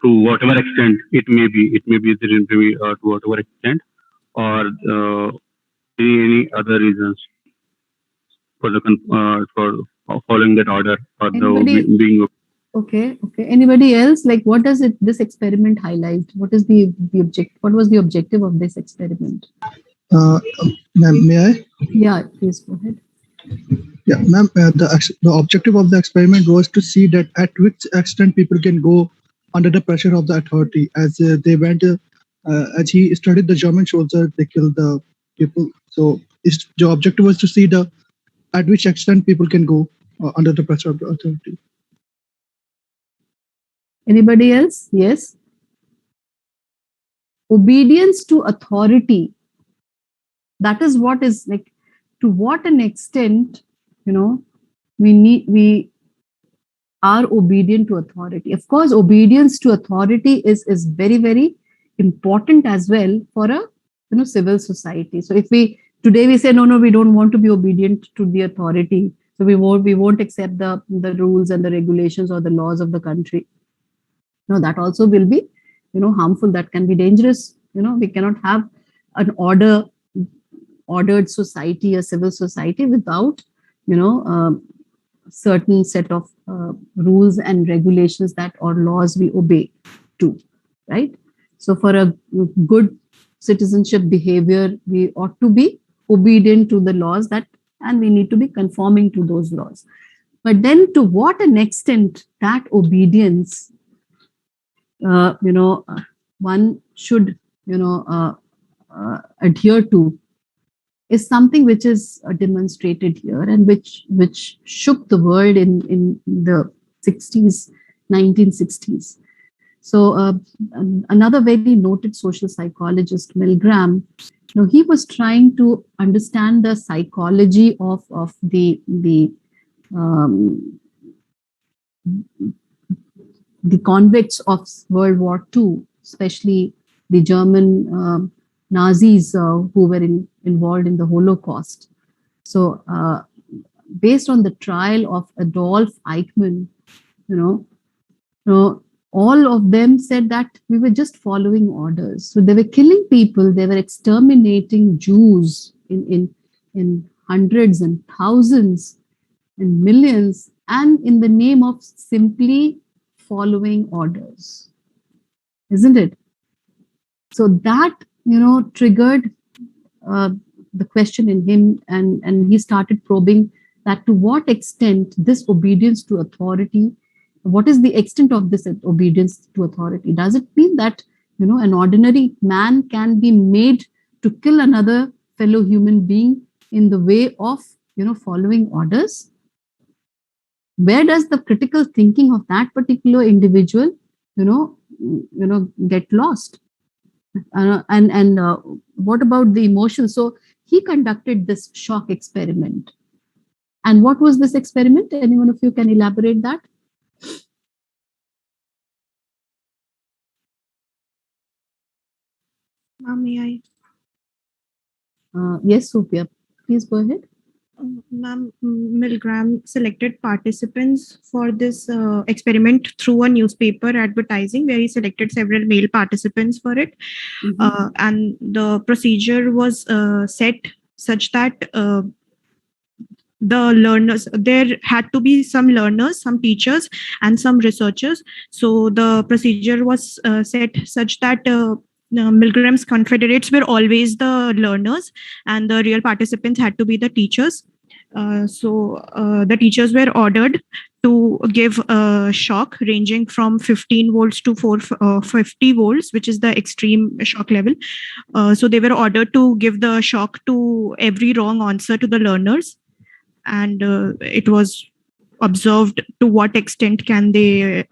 To whatever extent it may be to whatever extent, or any other reasons for following that order or being. Okay. Anybody else? Like, what does this experiment highlight? What is the object? What was the objective of this experiment? Ma'am, may I? Yeah, please go ahead. Yeah, ma'am. The objective of the experiment was to see that at which extent people can go under the pressure of the authority. As they went, as he studied the German soldiers, they killed the people. So the objective was to see at which extent people can go under the pressure of the authority. Anybody else? Yes. Obedience to authority. That is what is like. To what an extent, we are obedient to authority. Of course, obedience to authority is very, very important as well for a civil society. So if today we say no, we don't want to be obedient to the authority, so we won't accept the rules and the regulations or the laws of the country. No, that also will be harmful. That can be dangerous. We cannot have an ordered society, a civil society, without certain set of rules and regulations that or laws we obey to, right? So for a good citizenship behavior, we ought to be obedient to the laws and we need to be conforming to those laws. But then to what an extent that obedience one should adhere to is something which is demonstrated here, and which shook the world in the 1960s. So another very noted social psychologist, Milgram, he was trying to understand the psychology of the convicts of World War II, especially the German Nazis who were involved in the Holocaust. So based on the trial of Adolf Eichmann, all of them said that we were just following orders. So they were killing people, they were exterminating Jews in hundreds and thousands and millions, and in the name of simply following orders. Isn't it? So that, triggered the question in him, and he started probing that to what extent this obedience to authority, what is the extent of this obedience to authority? Does it mean that, an ordinary man can be made to kill another fellow human being in the way of, following orders? Where does the critical thinking of that particular individual, get lost? And what about the emotions? So he conducted this shock experiment. And what was this experiment? Anyone of you can elaborate that? May I? Yes, Sophia, please go ahead. Ma'am, Milgram selected participants for this experiment through a newspaper advertising where he selected several male participants for it. And the procedure was set such that the learners, there had to be some learners, some teachers, and some researchers. So the procedure was set such that Milgram's confederates were always the learners, and the real participants had to be the teachers. So the teachers were ordered to give a shock ranging from 15 volts to 450 volts, which is the extreme shock level. So they were ordered to give the shock to every wrong answer to the learners. And it was observed to what extent can they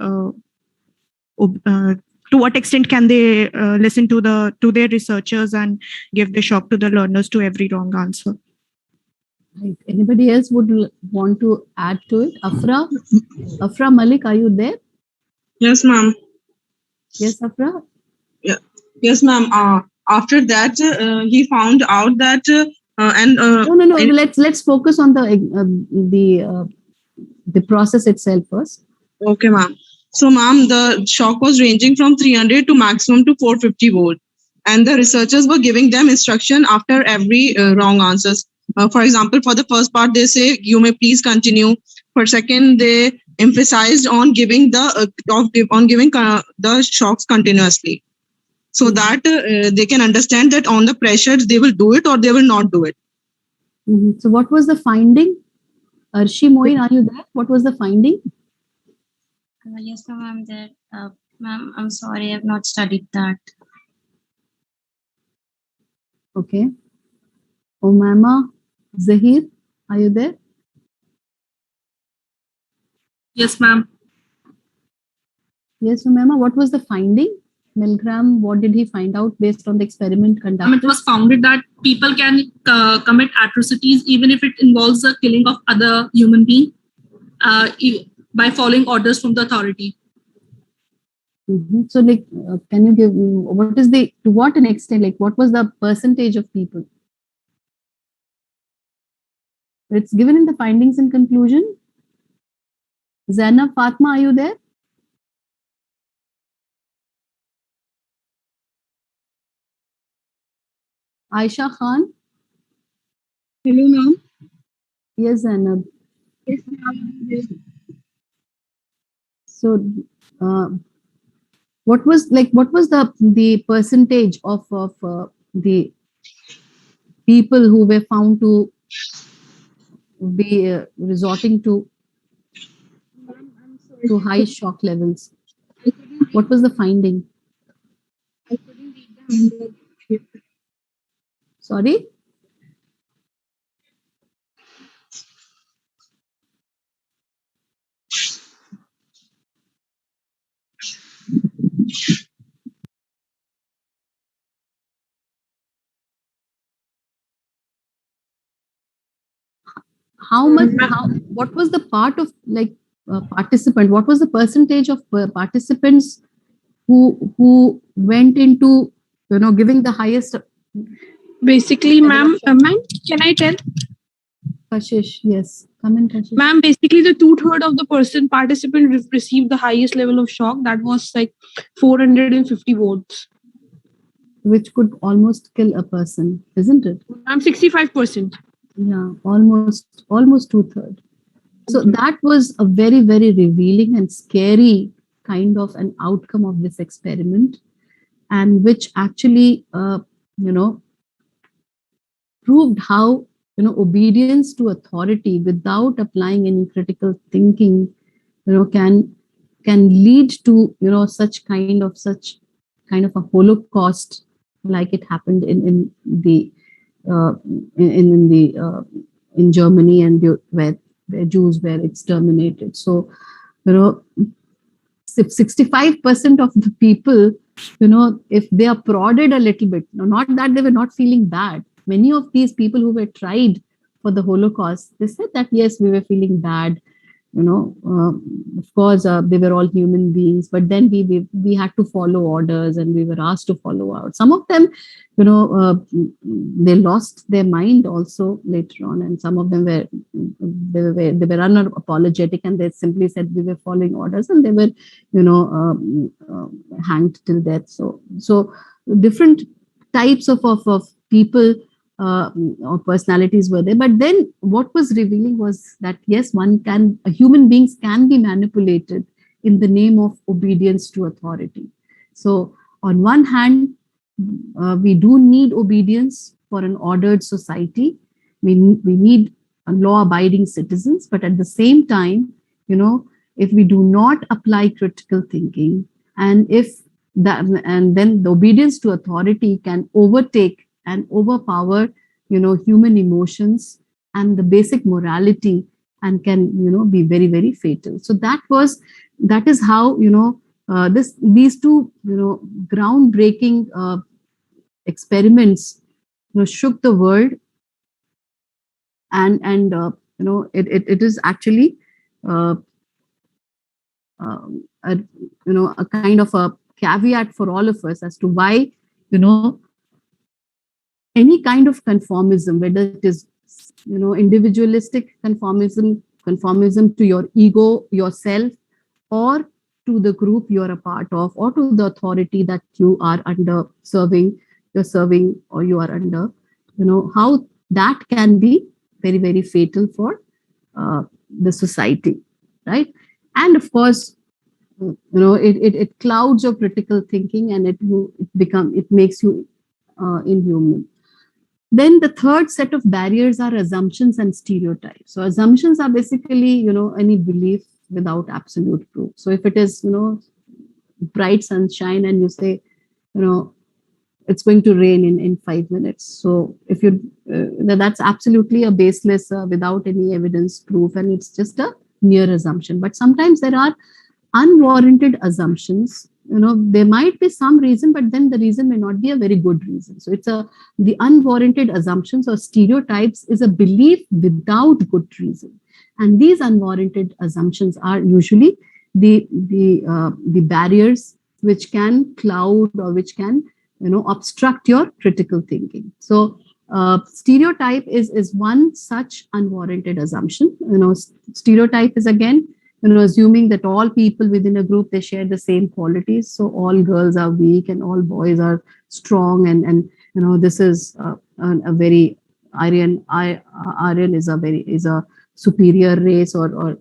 listen to their researchers and give the shock to the learners to every wrong answer. Right. Anybody else would want to add to it? Afra Malik, are you there? Yes, ma'am. Yes, Afra? Yeah. Yes, ma'am. After that, he found out that no. Let's focus on the process itself first. Okay, ma'am. So, ma'am, the shock was ranging from 300 to maximum to 450 volt, and the researchers were giving them instruction after every wrong answers. For example, for the first part, they say, "You may please continue." For second, they emphasized on giving the shocks continuously, so that they can understand that on the pressure they will do it or they will not do it. So, what was the finding? Arshi Moin, are you there? What was the finding? Yes, ma'am, I'm there. Ma'am, I'm sorry, I have not studied that. Okay. Omama Zahir, are you there? Yes, ma'am. Yes, Omama, what was the finding? Milgram, what did he find out based on the experiment conducted? It was founded that people can commit atrocities even if it involves the killing of other human being by following orders from the authority. So, can you give to what an extent, what was the percentage of people? It's given in the findings and conclusion. Zainab, Fatma, are you there? Aisha Khan? Hello, ma'am. Yes, Zainab. Yes, ma'am. So, what was the percentage of the people who were found to be resorting to high shock levels? What was the finding? I couldn't read the handbook. Sorry? What was the part of participant? What was the percentage of participants who went into, giving the highest? Basically, ma'am, can I tell? Kashish, yes. Come in, Kashish. Ma'am, basically the 2/3 of the participant received the highest level of shock. That was like 450 volts. Which could almost kill a person, isn't it? Ma'am, 65%. Yeah, almost 2/3. So that was a very, very revealing and scary kind of an outcome of this experiment, and which actually, proved how, obedience to authority without applying any critical thinking, can lead to, such kind of a Holocaust, like it happened in Germany, and where Jews were exterminated. So, 65% of the people, if they are prodded a little bit, not that they were not feeling bad. Many of these people who were tried for the Holocaust, they said that, yes, we were feeling bad. Of course, they were all human beings, but then we had to follow orders, and we were asked to follow out. Some of them, they lost their mind also later on, and some of them were unapologetic, and they simply said we were following orders, and they were, hanged till death. So different types of people or personalities were there. But then what was revealing was that, yes, human beings can be manipulated in the name of obedience to authority. So on one hand, we do need obedience for an ordered society. We need law-abiding citizens, but at the same time, if we do not apply critical thinking, and then the obedience to authority can overtake and overpower, human emotions and the basic morality, and can, be very, very fatal. So that is how, these two, groundbreaking experiments, shook the world, and it is actually a kind of a caveat for all of us as to why, any kind of conformism, whether it is, individualistic conformism to your ego, yourself, or to the group you're a part of, or to the authority that you are serving, or you are under, how that can be very, very fatal for the society, right? And of course, it clouds your critical thinking, and it makes you inhuman. Then the third set of barriers are assumptions and stereotypes. So assumptions are basically, any belief without absolute proof. So if it is, bright sunshine, and you say, it's going to rain in 5 minutes. So if that's absolutely a baseless, without any evidence, proof, and it's just a mere assumption. But sometimes there are unwarranted assumptions. There might be some reason, but then the reason may not be a very good reason. So the unwarranted assumptions or stereotypes is a belief without good reason. And these unwarranted assumptions are usually the barriers which can cloud, or which can, obstruct your critical thinking. So stereotype is one such unwarranted assumption. Stereotype is, again, assuming that all people within a group, they share the same qualities. So all girls are weak and all boys are strong, and this is a very Aryan is a superior race, or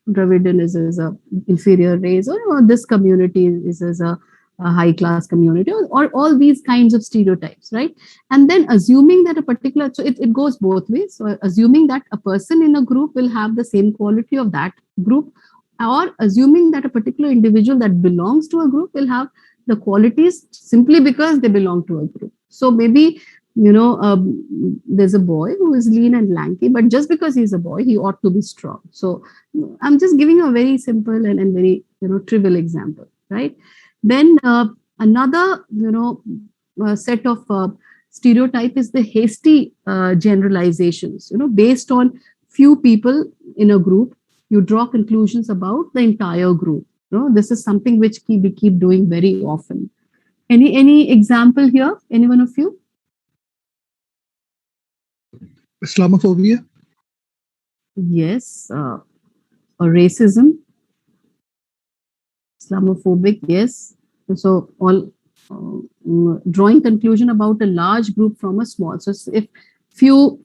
Dravidian is a inferior race, or this community is a high class community, or all these kinds of stereotypes, right? And then assuming that a particular, so it goes both ways. So assuming that a person in a group will have the same quality of that group, or assuming that a particular individual that belongs to a group will have the qualities simply because they belong to a group. So maybe, there's a boy who is lean and lanky, but just because he's a boy, he ought to be strong. So I'm just giving you a very simple and very, trivial example, right? Then another, set of stereotype is the hasty generalizations, based on few people in a group. You draw conclusions about the entire group. This is something which we keep doing very often. Any example here? Any one of you? Islamophobia. yes, or racism, Islamophobic, yes. So all drawing conclusion about a large group from a small. So if few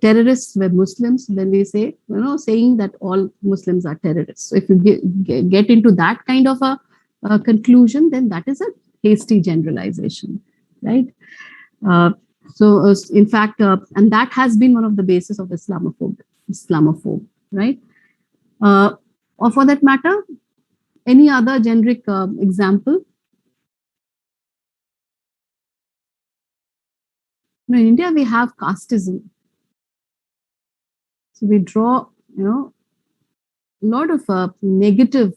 terrorists were Muslims, then we say, saying that all Muslims are terrorists. So if you get into that kind of a conclusion, then that is a hasty generalization, right? In fact, and that has been one of the basis of Islamophobe, right? Or for that matter, any other generic example? In India, we have casteism. So we draw, a lot of negative,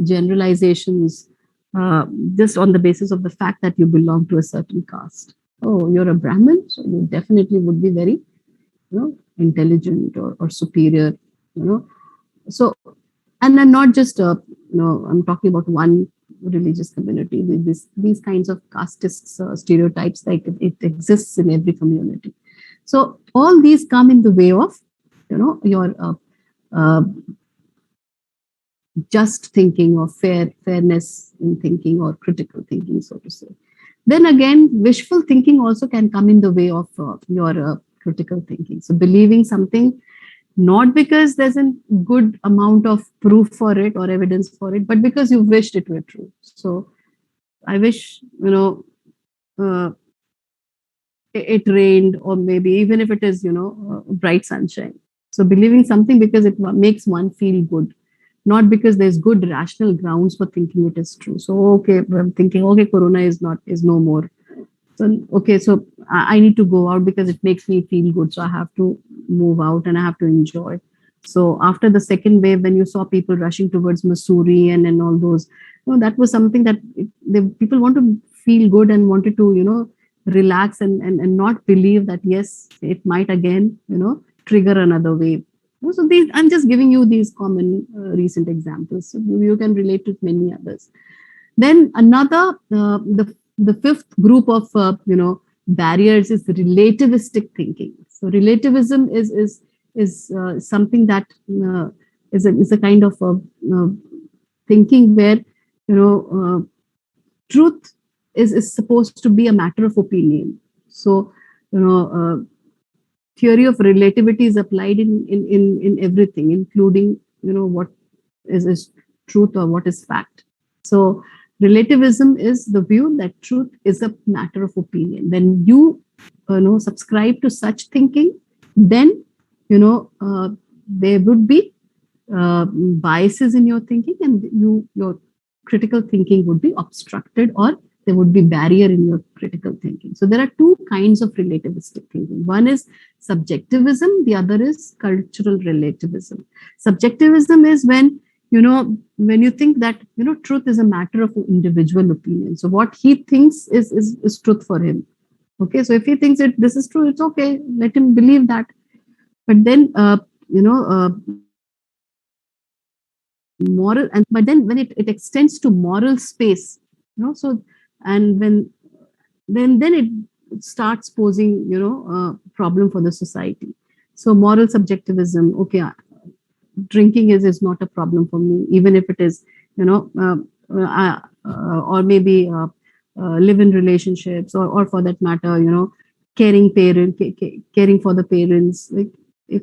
generalizations just on the basis of the fact that you belong to a certain caste. Oh, you're a Brahmin, so you definitely would be very, intelligent or superior, So, and then not just, I'm talking about one religious community. These kinds of casteist stereotypes, like it exists in every community. So all these come in the way of, your just thinking or fairness in thinking or critical thinking, so to say. Then again, wishful thinking also can come in the way of your critical thinking. So believing something not because there's a good amount of proof for it or evidence for it, but because you wished it were true. So I wish, it rained, or maybe even if it is, bright sunshine. So believing something because it makes one feel good, not because there's good rational grounds for thinking it is true. So, okay, I'm thinking, okay, Corona is no more. So, okay, so I need to go out because it makes me feel good. So I have to move out and I have to enjoy. So after the second wave, when you saw people rushing towards Missouri and all those, that was something that people want to feel good and wanted to, relax and not believe that, yes, it might again, trigger another wave. So these, I'm just giving you these common recent examples. So you can relate to many others. Then another, the fifth group of barriers is relativistic thinking. So relativism is something that is a kind of thinking where truth is supposed to be a matter of opinion. So theory of relativity is applied in everything, including what is truth or what is fact. So relativism is the view that truth is a matter of opinion. When you subscribe to such thinking, then there would be biases in your thinking, and your critical thinking would be obstructed, or there would be barrier in your critical thinking. So there are two kinds of relativistic thinking. One is subjectivism, the other is cultural relativism. Subjectivism is when you think that truth is a matter of individual opinion. So what he thinks is truth for him. Okay, so if he thinks that this is true, it's okay, let him believe that. But then moral, and but then when it extends to moral space, so, and then it starts posing a problem for the society. So moral subjectivism, okay, drinking is not a problem for me, even if it is or maybe live-in relationships, or for that matter caring for the parents. Like if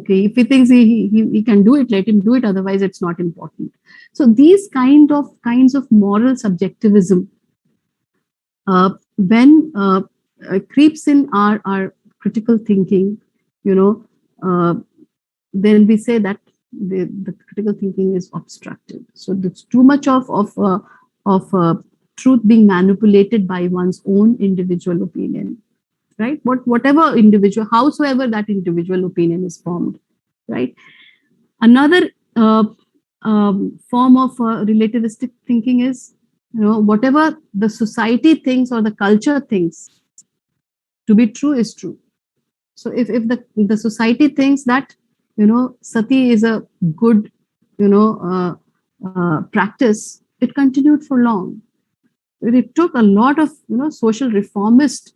he thinks he can do it, let him do it, otherwise it's not important. So these kinds of moral subjectivism, when creeps in our critical thinking, then we say that the critical thinking is obstructed. So there's too much of truth being manipulated by one's own individual opinion, right? Whatever individual, howsoever that individual opinion is formed, right? Another form of relativistic thinking is, whatever the society thinks or the culture thinks to be true is true. So if the society thinks that sati is a good practice, it continued for long. It took a lot of social reformists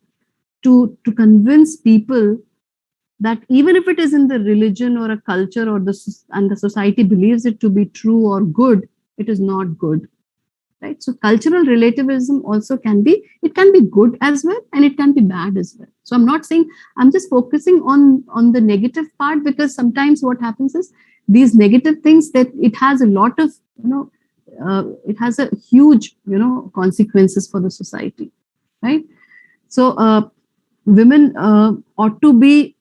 to convince people that even if it is in the religion or a culture or and the society believes it to be true or good, it is not good, right? So cultural relativism also can be good as well, and it can be bad as well. So I'm not saying, I'm just focusing on the negative part, because sometimes what happens is these negative things, that it has a lot of, it has a huge, consequences for the society, right? So women ought to be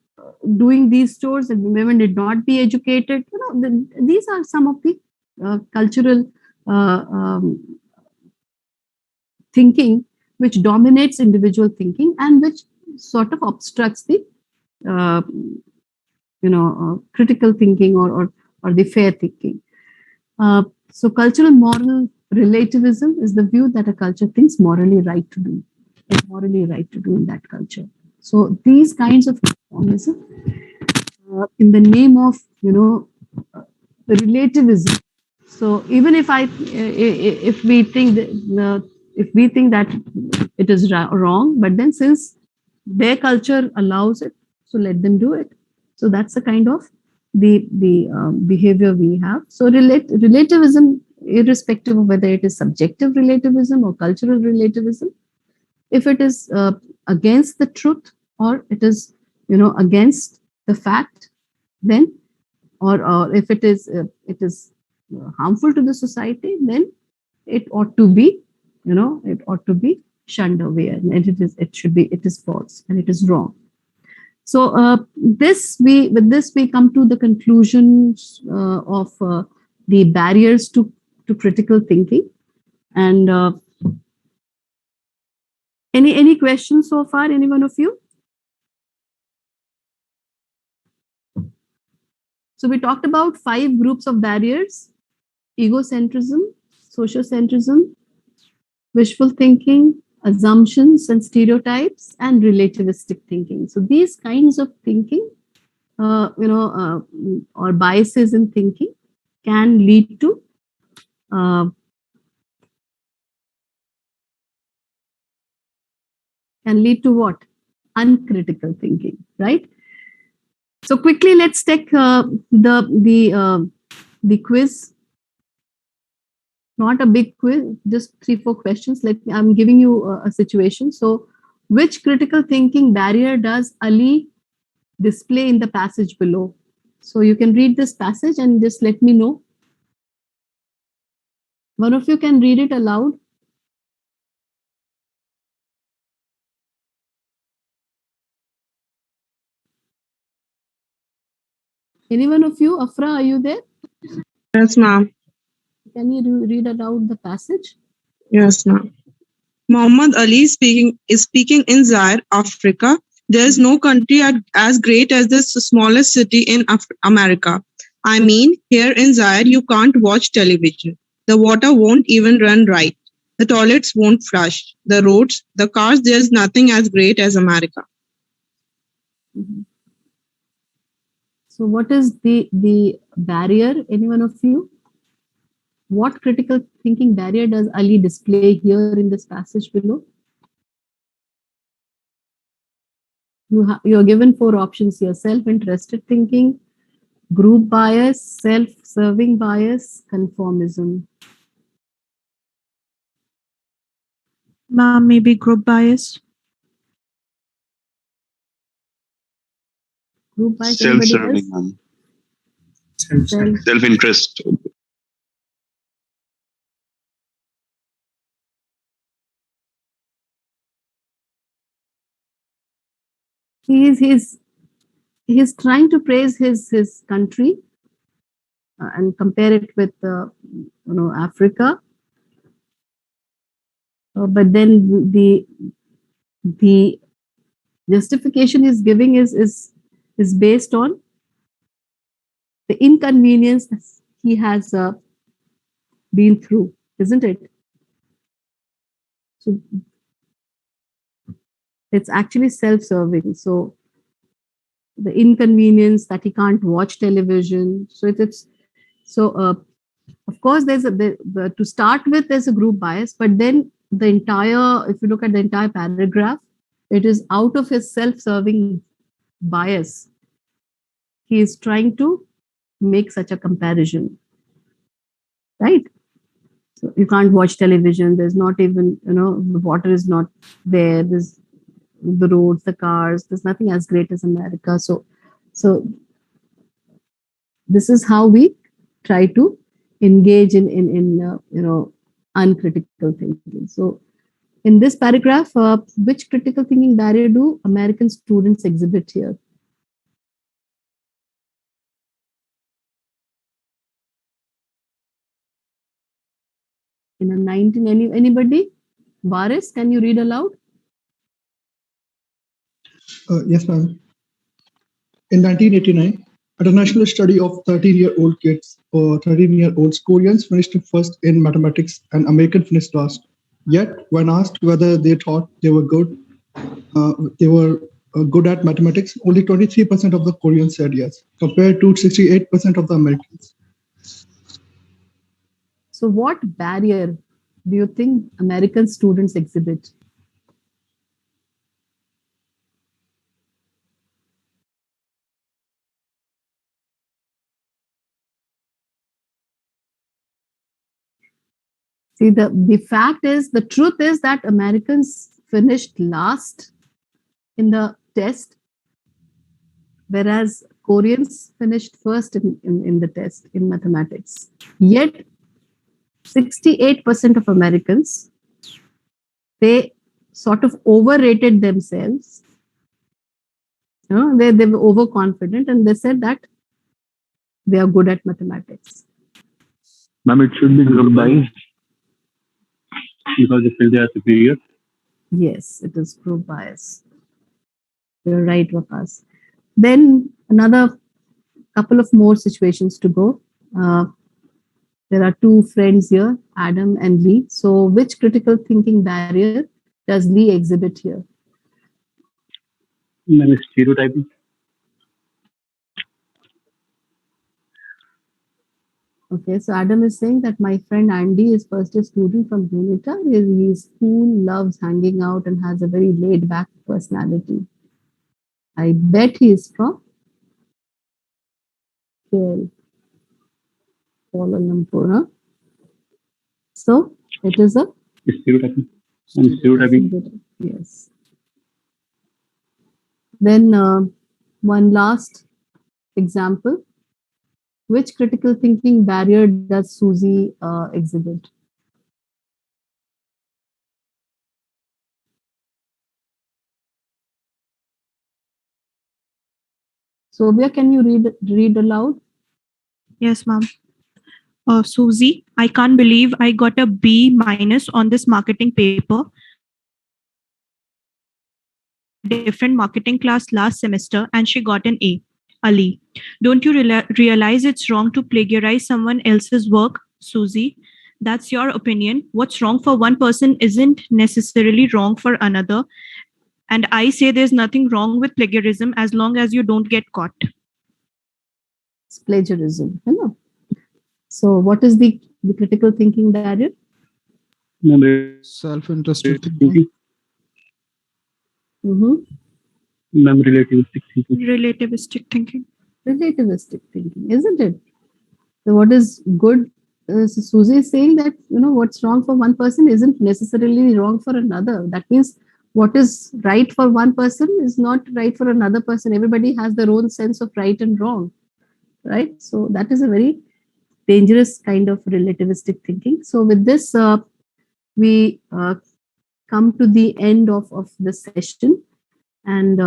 doing these chores, and women did not be educated. These are some of the cultural thinking which dominates individual thinking, and which sort of obstructs the critical thinking or the fair thinking. So cultural moral relativism is the view that a culture thinks morally right to do. It's morally right to do in that culture. So these kinds of conformism, in the name of relativism. So even if we think that it is wrong, but then since their culture allows it, so let them do it. So that's the kind of the behavior we have. So relativism, irrespective of whether it is subjective relativism or cultural relativism, if it is against the truth, or it is against the fact, then or if it is harmful to the society, then it ought to be shunned away, and it is false and it is wrong. So with this we come to the conclusions of the barriers to critical thinking. And any questions so far, any one of you? So we talked about 5 groups of barriers: egocentrism, sociocentrism, wishful thinking, assumptions and stereotypes, and relativistic thinking. So these kinds of thinking, or biases in thinking, can lead to what? Uncritical thinking, right? So quickly, let's take the quiz. Not a big quiz, just 3-4 questions. I'm giving you a situation. So, which critical thinking barrier does Ali display in the passage below? So you can read this passage and just let me know. One of you can read it aloud. Any one of you? Afra, are you there? Yes, ma'am. Can you read aloud the passage? Yes, ma'am. Muhammad Ali is speaking in Zaire, Africa. There is no country as great as this smallest city in America. I mean, here in Zaire, you can't watch television. The water won't even run right. The toilets won't flush. The roads, the cars, there's nothing as great as America. Mm-hmm. So what is the barrier, any one of you? What critical thinking barrier does Ali display here in this passage below? You are given 4 options here: self-interested thinking, group bias, self-serving bias, conformism. Ma'am, maybe group bias. Group bias. Self-serving. Self-interest. He's trying to praise his country and compare it with Africa, but then the justification he's giving is based on the inconvenience he has been through, isn't it? So it's actually self-serving. So the inconvenience that he can't watch television. So of course there's to start with, there's a group bias, but then if you look at the entire paragraph, It is out of his self-serving bias. He is trying to make such a comparison, right? So you can't watch television. There's not even, the water is not there. There's the roads, the cars. There's nothing as great as America. So this is how we try to engage in uncritical thinking. So in this paragraph, which critical thinking barrier do American students exhibit here? In a 19, anybody? Varis, can you read aloud? Yes, ma'am. In 1989, at a national study of 13-year-old kids or 13-year-olds, Koreans finished first in mathematics and American finished last. Yet, when asked whether they thought they were good at mathematics, only 23% of the Koreans said yes, compared to 68% of the Americans. So what barrier do you think American students exhibit? See, the fact is, the truth is that Americans finished last in the test, whereas Koreans finished first in the test in mathematics. Yet, 68% of Americans, they sort of overrated themselves. They were overconfident and they said that they are good at mathematics. Ma'am, it should be group bias because they feel they are superior. Yes, it is group bias. You're right, Waqas. Then another couple of more situations to go. There are two friends here, Adam and Lee. So which critical thinking barrier does Lee exhibit here? Ma'am, stereotyping. Okay, so Adam is saying that my friend Andy is first year student from UNITA. He's cool, loves hanging out and has a very laid back personality. I bet he is from Kuala Lumpur. Huh? So it is a stereotyping. Stereotyping. Yes. Then one last example. Which critical thinking barrier does Susie exhibit? Sobia, can you read aloud? Yes, ma'am. Susie, I can't believe I got a B- on this marketing paper. Different marketing class last semester and she got an A. Ali, don't you realize it's wrong to plagiarize someone else's work? Susie, that's your opinion. What's wrong for one person isn't necessarily wrong for another. And I say there's nothing wrong with plagiarism as long as you don't get caught. It's plagiarism. Hello. So what is the critical thinking barrier? Self-interested thinking. Relativistic thinking. Relativistic thinking. Relativistic thinking, isn't it? So what is good? So Susie is saying that what's wrong for one person isn't necessarily wrong for another. That means what is right for one person is not right for another person. Everybody has their own sense of right and wrong, right? So that is a very dangerous kind of relativistic thinking. So with this, we come to the end of the session, and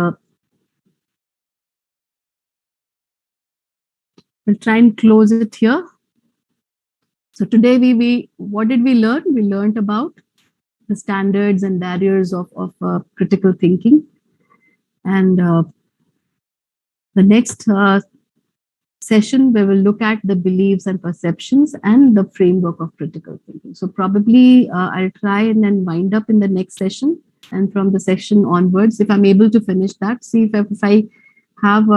we'll try and close it here. So today what did we learn? We learned about the standards and barriers of critical thinking. And the next session, we will look at the beliefs and perceptions and the framework of critical thinking. So probably I'll try and then wind up in the next session. And from the session onwards, if I'm able to finish that, see if I have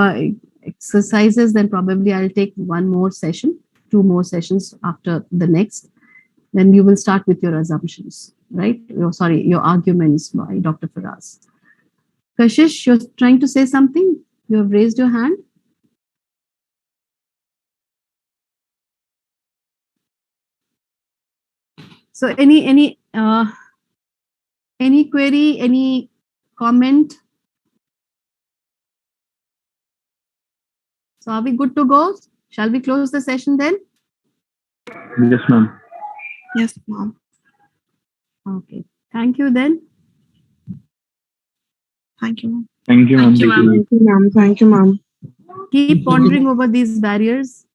exercises, then probably I'll take one more session, 2 more sessions after the next. Then you will start with your assumptions, right? Your arguments by Dr. Faraz. Kashish, you're trying to say something? You have raised your hand. So any query, any comment? So are we good to go? Shall we close the session then? Yes, ma'am. Yes, ma'am. Okay. Thank you then. Thank you, ma'am. Thank you, ma'am. Thank you, ma'am. Thank you, ma'am. Thank you, ma'am. Keep pondering over these barriers.